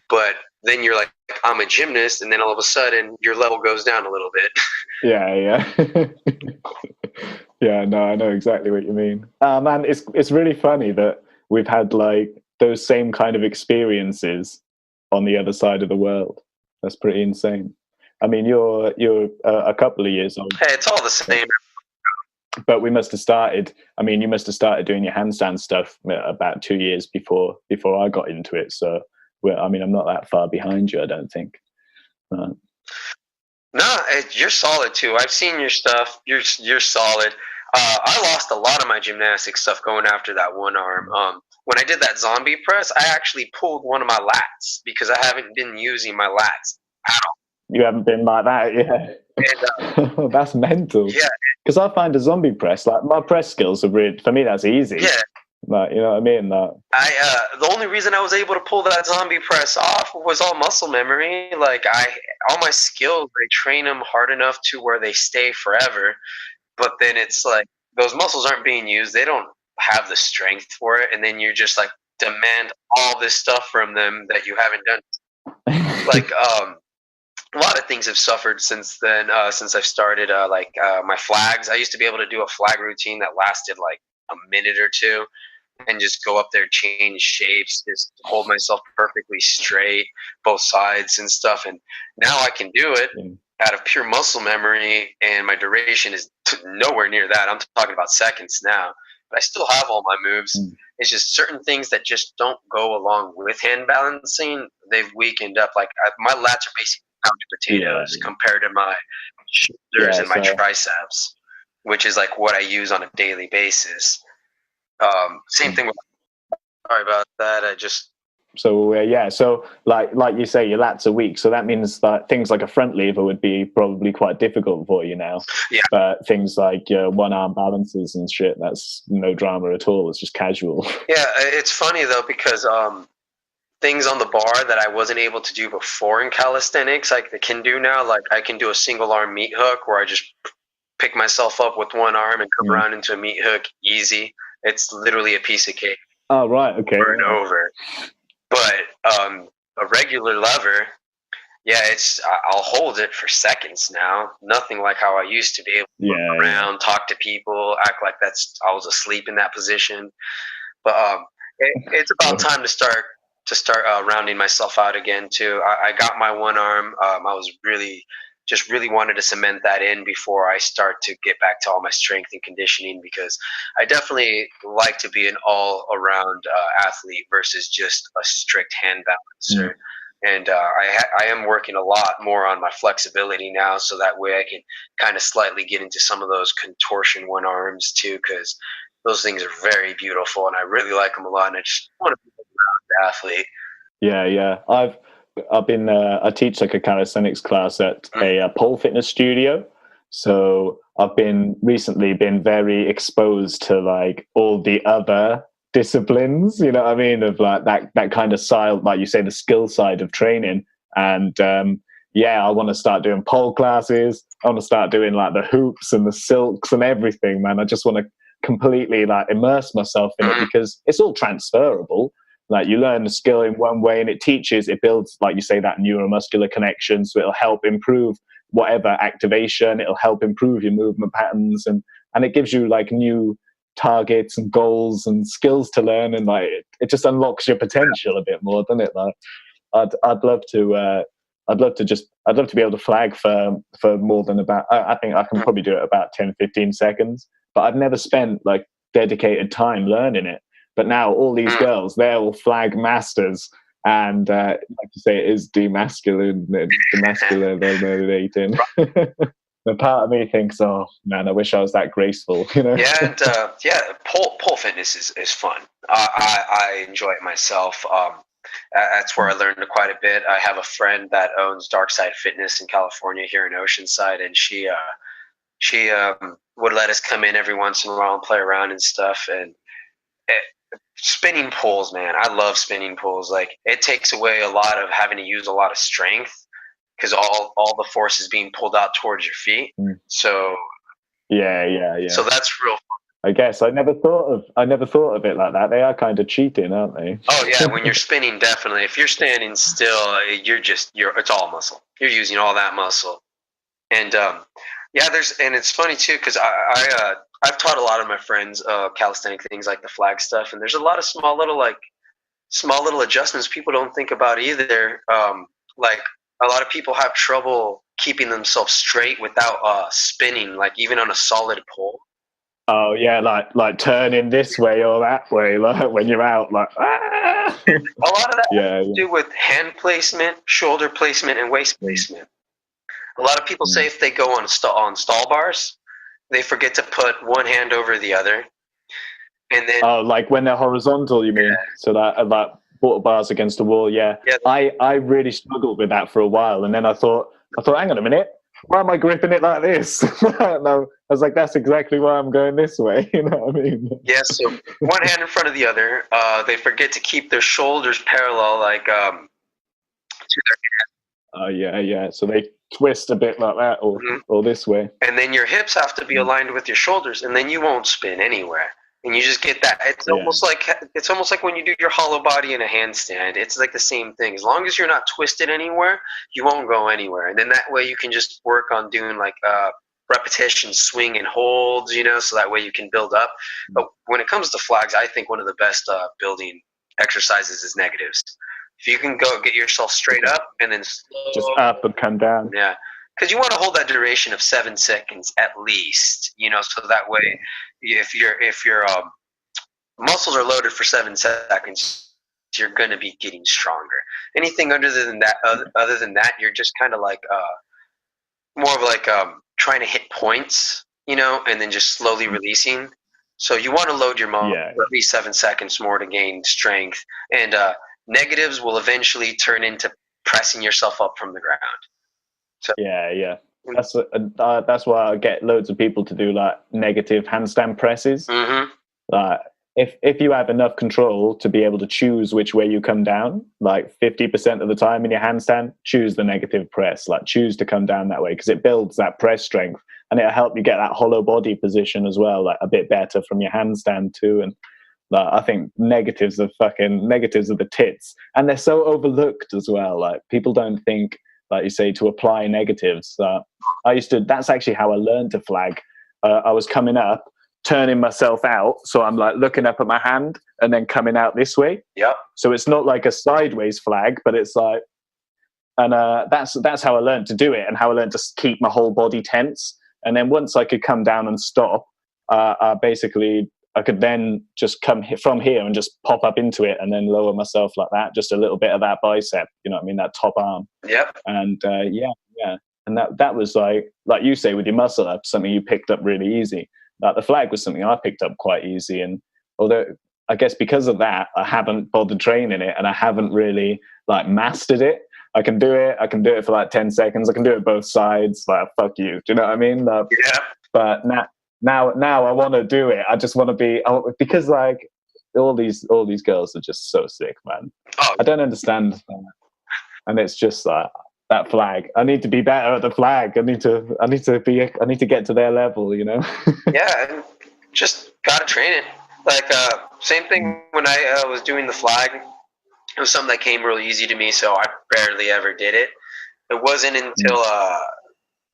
But then you're like, I'm a gymnast, and then all of a sudden your level goes down a little bit.
Yeah. Yeah, no, I know exactly what you mean. Man, it's really funny that we've had like those same kind of experiences on the other side of the world. That's pretty insane. I mean, you're a couple of years old.
Hey, it's all the same.
But you must have started doing your handstand stuff about 2 years before I got into it. So, I mean, I'm not that far behind you, I don't think.
No, you're solid too. I've seen your stuff. You're solid. I lost a lot of my gymnastic stuff going after that one arm. When I did that zombie press, I actually pulled one of my lats because I haven't been using my lats at all.
You haven't been like that, yeah. And, that's mental.
Yeah.
Because I find a zombie press, like my press skills are really, for me, that's easy.
Yeah.
Like, you know what I mean?
The only reason I was able to pull that zombie press off was all muscle memory. Like all my skills, I train them hard enough to where they stay forever. But then it's like those muscles aren't being used. They don't have the strength for it. And then you're just like demand all this stuff from them that you haven't done. Like, a lot of things have suffered since then, since I've started, my flags. I used to be able to do a flag routine that lasted like a minute or two and just go up there, change shapes, just hold myself perfectly straight, both sides and stuff. And now I can do it out of pure muscle memory, and my duration is nowhere near that. I'm talking about seconds now, but I still have all my moves. It's just certain things that just don't go along with hand balancing. They've weakened up. Like my lats are basically pound potatoes compared to my shoulders and my triceps, which is like what I use on a daily basis. Same thing with, sorry about that.
So like you say, your lats are weak, so that means that things like a front lever would be probably quite difficult for you now.
Yeah.
But things like your one arm balances and shit, that's no drama at all. It's just casual.
Yeah, it's funny though, because things on the bar that I wasn't able to do before in calisthenics, I can do now. Like I can do a single arm meat hook where I just pick myself up with one arm and come around into a meat hook easy. It's literally a piece of cake.
Oh, right. Okay.
Over and over. But a regular lever, I'll hold it for seconds now. Nothing like how I used to be able to move around, talk to people, act like I was asleep in that position. But it's about time to start rounding myself out again too. I got my one arm. I was really wanted to cement that in before I start to get back to all my strength and conditioning, because I definitely like to be an all-around athlete versus just a strict hand balancer. And I am working a lot more on my flexibility now, so that way I can kind of slightly get into some of those contortion one arms too, because those things are very beautiful and I really like them a lot, and I just want to be a round athlete.
Yeah. I've been I teach like a calisthenics class at a pole fitness studio, so I've recently been very exposed to like all the other disciplines, you know what I mean, of like that kind of side, like you say, the skill side of training. And I want to start doing pole classes. I want to start doing like the hoops and the silks and everything, man. I just want to completely like immerse myself in it, because it's all transferable. Like you learn the skill in one way and it builds, like you say, that neuromuscular connection. So it'll help improve whatever activation, it'll help improve your movement patterns, and it gives you like new targets and goals and skills to learn, and like it just unlocks your potential a bit more, doesn't it? Like I'd love to be able to flag for more than about, I think I can probably do it about 10-15 seconds, but I've never spent like dedicated time learning it. But now all these girls, they're all flag masters, and like you say, it is demasculine, demasculinating. The part of me thinks, oh man, I wish I was that graceful, you know?
Yeah, and pole fitness is fun. I enjoy it myself. That's where I learned quite a bit. I have a friend that owns Dark Side Fitness in California, here in Oceanside, and she would let us come in every once in a while and play around and stuff. And spinning poles, man, I love spinning poles. Like, it takes away a lot of having to use a lot of strength, because all the force is being pulled out towards your feet. So
yeah.
So that's real fun.
I guess I never thought of it like that. They are kind of cheating, aren't they?
Oh yeah, when you're spinning, definitely. If you're standing still, it's all muscle. You're using all that muscle. And and it's funny too, because I've taught a lot of my friends calisthenic things like the flag stuff, and there's a lot of small little adjustments people don't think about either. Like, a lot of people have trouble keeping themselves straight without spinning, like even on a solid pole.
Oh yeah, like turning this way or that way, like when you're out, like ah!
A lot of that has to do with hand placement, shoulder placement, and waist placement. A lot of people say if they go on stall bars, they forget to put one hand over the other, and then
like when they're horizontal, you mean? Yeah. So that like water bars against the wall. Yeah. I really struggled with that for a while, and then I thought, hang on a minute. Why am I gripping it like this? No, I was like, that's exactly why I'm going this way. You know what I mean?
Yeah, so one hand in front of the other. They forget to keep their shoulders parallel, like to
their head. Yeah. So they twist a bit like that, or this way.
And then your hips have to be aligned with your shoulders, and then you won't spin anywhere. And you just get that. It's almost like when you do your hollow body in a handstand. It's like the same thing. As long as you're not twisted anywhere, you won't go anywhere. And then that way you can just work on doing like repetition, swing and holds, so that way you can build up. But when it comes to flags, I think one of the best building exercises is negatives. If you can go get yourself straight up and then slow,
just up and come down.
Yeah. Because you want to hold that duration of 7 seconds at least, so that way, if your muscles are loaded for 7 seconds, you're going to be getting stronger. Anything other than that, you're just kind of like more of like trying to hit points, and then just slowly releasing. So you want to load your muscle for at least 7 seconds more to gain strength, and negatives will eventually turn into pressing yourself up from the ground. So,
yeah. That's why I get loads of people to do like negative handstand presses. Like if you have enough control to be able to choose which way you come down, like 50% of the time in your handstand, choose the negative press. Like choose to come down that way, because it builds that press strength, and it'll help you get that hollow body position as well, like a bit better from your handstand too. And I think negatives are the tits, and they're so overlooked as well. Like people don't think, like you say, to apply negatives. That's actually how I learned to flag. I was coming up, turning myself out, so I'm like looking up at my hand and then coming out this way.
Yep.
So it's not like a sideways flag, but it's like, and that's how I learned to do it, and how I learned to keep my whole body tense. And then once I could come down and stop, I could then just come from here and just pop up into it, and then lower myself like that, just a little bit of that bicep, you know what I mean, that top arm.
Yep.
And and that was like you say with your muscle up, something you picked up really easy. Like the flag was something I picked up quite easy, and although I guess because of that, I haven't bothered training it, and I haven't really like mastered it. I can do it for like 10 seconds. I can do it both sides. Like, fuck you. Do you know what I mean?
Yeah.
But now I want to do it. I just want to be, because like all these girls are just so sick, man.
Oh.
I don't understand. And it's just like that flag. I need to be better at the flag. I need to get to their level,
Yeah. And just Gotta train it. Like same thing when I was doing the flag. It was something that came really easy to me, so I barely ever did it. It wasn't until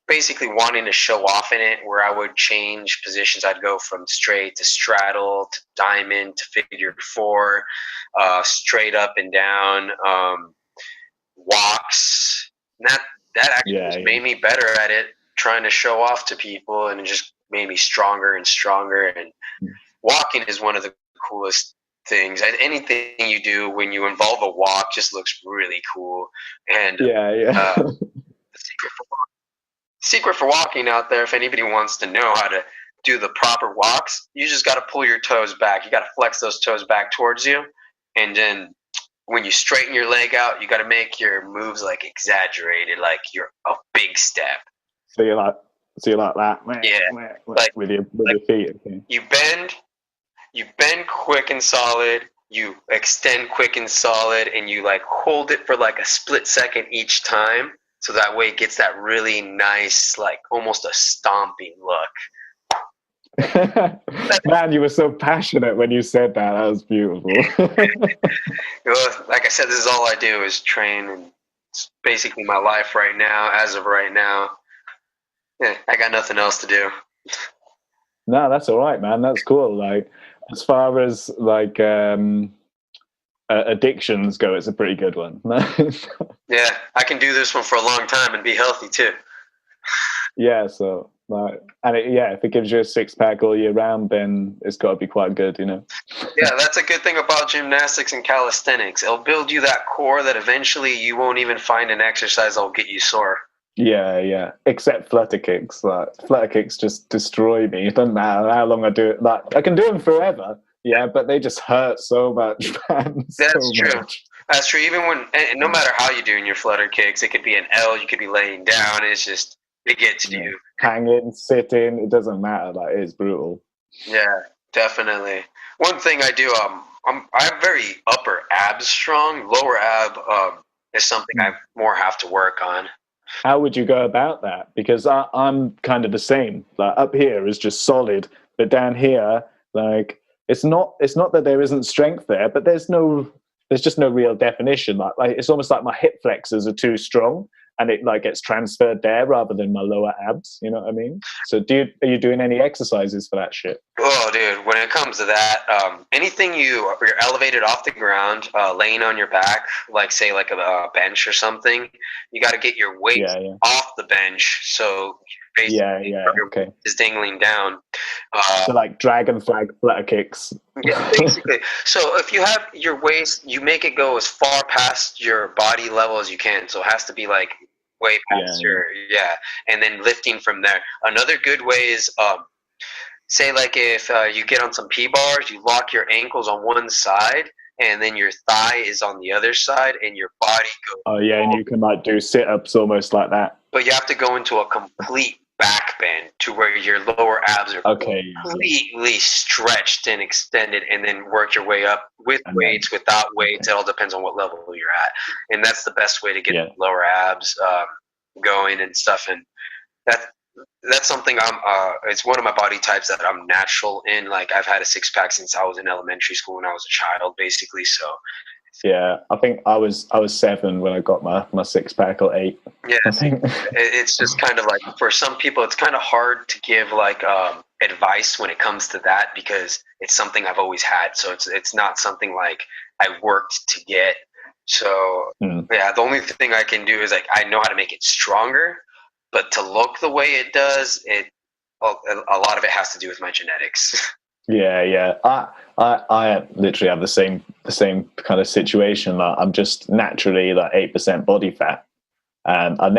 basically wanting to show off in it where I would change positions. I'd go from straight to straddle to diamond to figure four, straight up and down, walks. And that actually just made me better at it, trying to show off to people, and it just made me stronger and stronger. And walking is one of the coolest things. And anything you do when you involve a walk just looks really cool. And the secret for walking out there, if anybody wants to know how to do the proper walks, you just got to pull your toes back. You got to flex those toes back towards you, and then when you straighten your leg out, you got to make your moves like exaggerated, like you're a big step.
So you're like that,
like
with your feet. Okay.
You bend quick and solid. You extend quick and solid, and you like hold it for like a split second each time. So that way it gets that really nice, like almost a stomping look.
Man, you were so passionate when you said that. That was beautiful.
Like I said, this is all I do is train, and it's basically my life right now. As of right now, I got nothing else to do.
No, that's all right, man. That's cool. Like, as far as like addictions go, it's a pretty good one.
Yeah, I can do this one for a long time and be healthy too.
Yeah, so if it gives you a six-pack all year round, then it's got to be quite good, you know.
Yeah, that's a good thing about gymnastics and calisthenics. It'll build you that core that eventually you won't even find an exercise that'll get you sore.
Yeah. Except flutter kicks. Like, flutter kicks just destroy me. It doesn't matter how long I do it. Like, I can do them forever. Yeah, but they just hurt so much, man.
That's true. That's true. Even when, no matter how you're doing your flutter kicks, it could be an L, you could be laying down. It's just, it gets to you.
Hanging, sitting, it doesn't matter. Like, it's brutal.
Yeah, definitely. One thing I do, I'm very upper ab strong. Lower ab is something I more have to work on.
How would you go about that? Because I'm kind of the same. Like, up here is just solid, but down here, like, it's not that there isn't strength there, but there's just no real definition. Like it's almost like my hip flexors are too strong, and it like gets transferred there rather than my lower abs. You know what I mean? So are you doing any exercises for that shit?
Oh, dude, when it comes to that, anything you're elevated off the ground, laying on your back, like say like a bench or something, you got to get your weight off the bench. So basically your is dangling down.
So like dragon flag flutter kicks.
Yeah, basically. So if you have your waist, you make it go as far past your body level as you can. So it has to be like way past and then lifting from there. Another good way is say like if you get on some P-bars, you lock your ankles on one side and then your thigh is on the other side and your body goes.
Oh yeah, and you can like do sit-ups almost like that.
But you have to go into a complete back bend to where your lower abs are completely stretched and extended, and then work your way up with weights, without weights. It all depends on what level you're at, and that's the best way to get the lower abs going and stuff. And that's something it's one of my body types that I'm natural in. Like I've had a six-pack since I was in elementary school when I was a child, basically. So
yeah, I think I was 7 when I got my six-pack, or 8.
Yeah, it's just kind of like for some people, it's kind of hard to give like advice when it comes to that because it's something I've always had. So it's not something like I worked to get. So yeah, the only thing I can do is like I know how to make it stronger, but to look the way it does, a lot of it has to do with my genetics.
Yeah. I literally have the same kind of situation. Like I'm just naturally like 8% body fat, and I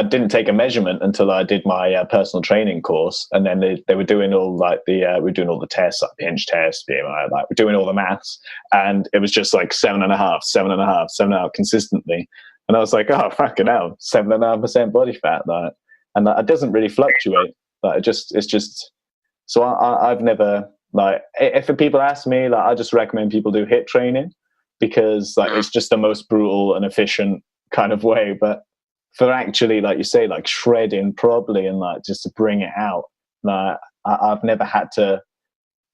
didn't take a measurement until I did my personal training course, and then they were doing all like we're doing all the tests, like pinch test, BMI, like we're doing all the maths, and it was just like 7.5 consistently, and I was like, oh fucking hell, 7.5% body fat, like, and it doesn't really fluctuate, like it's just. So I've never, like, if people ask me, like, I just recommend people do HIIT training because like it's just the most brutal and efficient kind of way. But for actually, like you say, like shredding properly and like just to bring it out, like I've never had to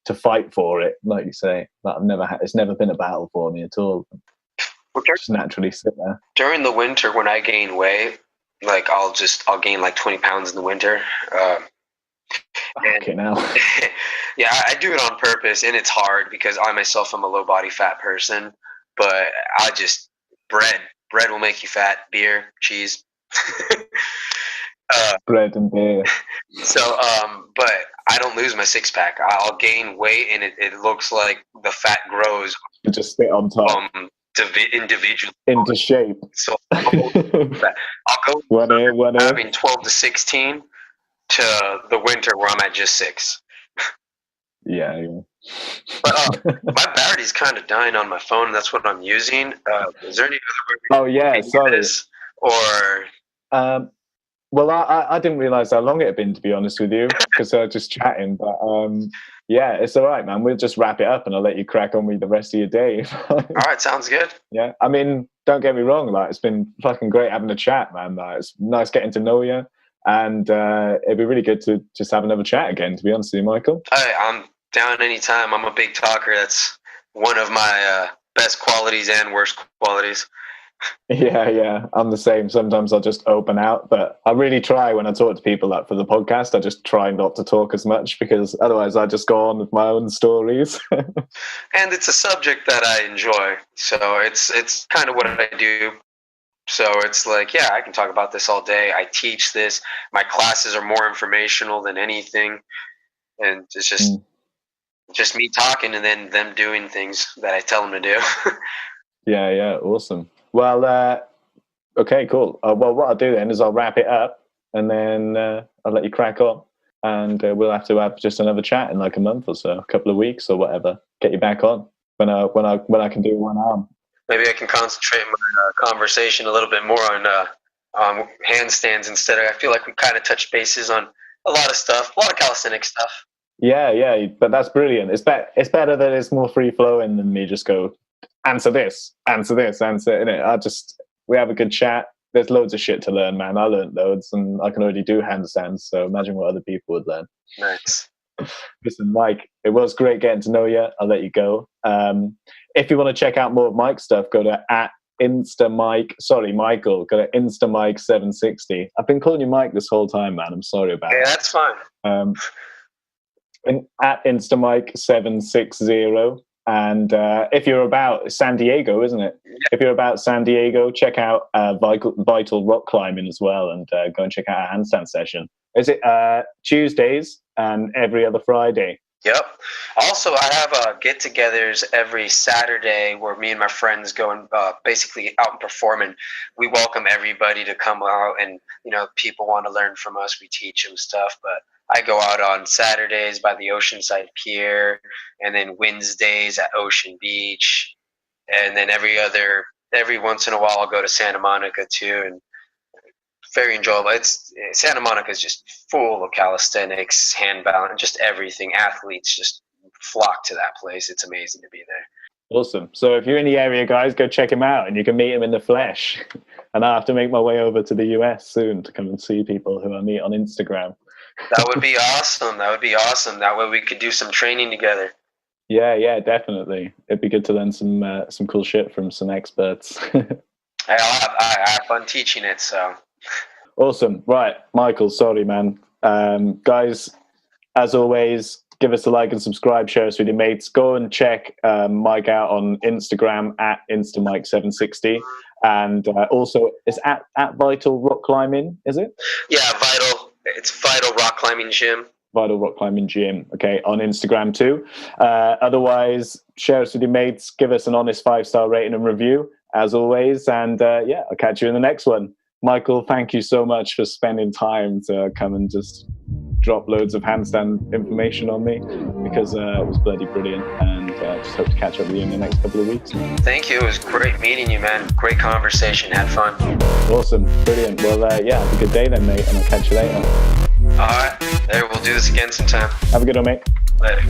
to fight for it, like you say. Like it's never been a battle for me at all. Just naturally sit there.
During the winter when I gain weight, like I'll gain like 20 pounds in the winter.
Okay, now.
Yeah, I do it on purpose, and it's hard because I myself am a low body fat person. But bread will make you fat. Beer, cheese.
Bread and beer.
So, but I don't lose my six pack. I'll gain weight, and it looks like the fat grows.
You just sit on top.
Individually
into shape.
So I'll go having 12 to 16 to the winter where I'm at just 6.
Yeah.
But my battery's kind of dying on my phone. That's what I'm using. Is there any other way?
Oh yeah, sorry.
Or
well, I didn't realize how long it had been, to be honest with you, because I was just chatting. But yeah, it's all right, man. We'll just wrap it up, and I'll let you crack on with the rest of your day.
All right, sounds good.
Yeah, I mean, don't get me wrong. Like, it's been fucking great having a chat, man. Like, it's nice getting to know you, and it'd be really good to just have another chat again. To be honest with you, Michael.
I'm down anytime. I'm a big talker. That's one of my best qualities and worst qualities.
Yeah, I'm the same. Sometimes I'll just open out, but I really try when I talk to people like for the podcast, I just try not to talk as much, because otherwise I just go on with my own stories.
And it's a subject that I enjoy, so it's kind of what I do. So it's like, yeah, I can talk about this all day. I teach this. My classes are more informational than anything, and it's just me talking and then them doing things that I tell them to do.
Yeah, awesome. Well, okay, cool. Well, what I'll do then is I'll wrap it up, and then I'll let you crack on, and we'll have to have just another chat in like a month or so, a couple of weeks or whatever. Get you back on when I can do one arm.
Maybe I can concentrate my conversation a little bit more on handstands instead. I feel like we kind of touched bases on a lot of stuff, a lot of calisthenics stuff.
Yeah, but that's brilliant. It's better that it's more free flowing than me just go answer this, innit? We have a good chat. There's loads of shit to learn, man. I learned loads, and I can already do handstands, so imagine what other people would learn.
Nice.
Listen, Mike, it was great getting to know you. I'll let you go. If you want to check out more of Mike's stuff, go to Michael, go to InstaMike760. I've been calling you Mike this whole time, man. I'm sorry about
that.
Yeah,
that's fine.
At InstaMike760. And if you're about San Diego, isn't it? Yeah. If you're about San Diego, check out Vital Rock Climbing as well, and go and check out our handstand session. Is it Tuesdays and every other Friday?
Yep. Also, I have get-togethers every Saturday where me and my friends go and basically out and perform, and we welcome everybody to come out, and people want to learn from us. We teach them stuff, but I go out on Saturdays by the Oceanside Pier, and then Wednesdays at Ocean Beach, and then every once in a while I'll go to Santa Monica too, and very enjoyable. Santa Monica is just full of calisthenics, hand balance, just everything. Athletes just flock to that place. It's amazing to be there.
Awesome. So if you're in the area, guys, go check him out, and you can meet him in the flesh. And I have to make my way over to the US soon to come and see people who I meet on Instagram.
That would be awesome. That way we could do some training together.
Yeah, definitely. It'd be good to learn some cool shit from some experts.
I have fun teaching it, so.
Awesome. Right, Michael, sorry, man. Guys, as always, give us a like and subscribe, share us with your mates. Go and check Mike out on Instagram at InstaMike760. And also, it's at Vital Rock Climbing, is it?
Yeah, It's Vital Rock Climbing Gym.
Vital Rock Climbing Gym, okay, on Instagram too. Otherwise, share us with your mates. Give us an honest 5-star rating and review, as always. And yeah, I'll catch you in the next one. Michael, thank you so much for spending time to come and just drop loads of handstand information on me, because it was bloody brilliant, and just hope to catch up with you in the next couple of weeks.
Thank you. It was great meeting you, man. Great conversation. Had fun.
Awesome. Brilliant. Well, yeah, have a good day then, mate, and I'll catch you later.
All right. There, we'll do this again sometime.
Have a good one, mate.
Later.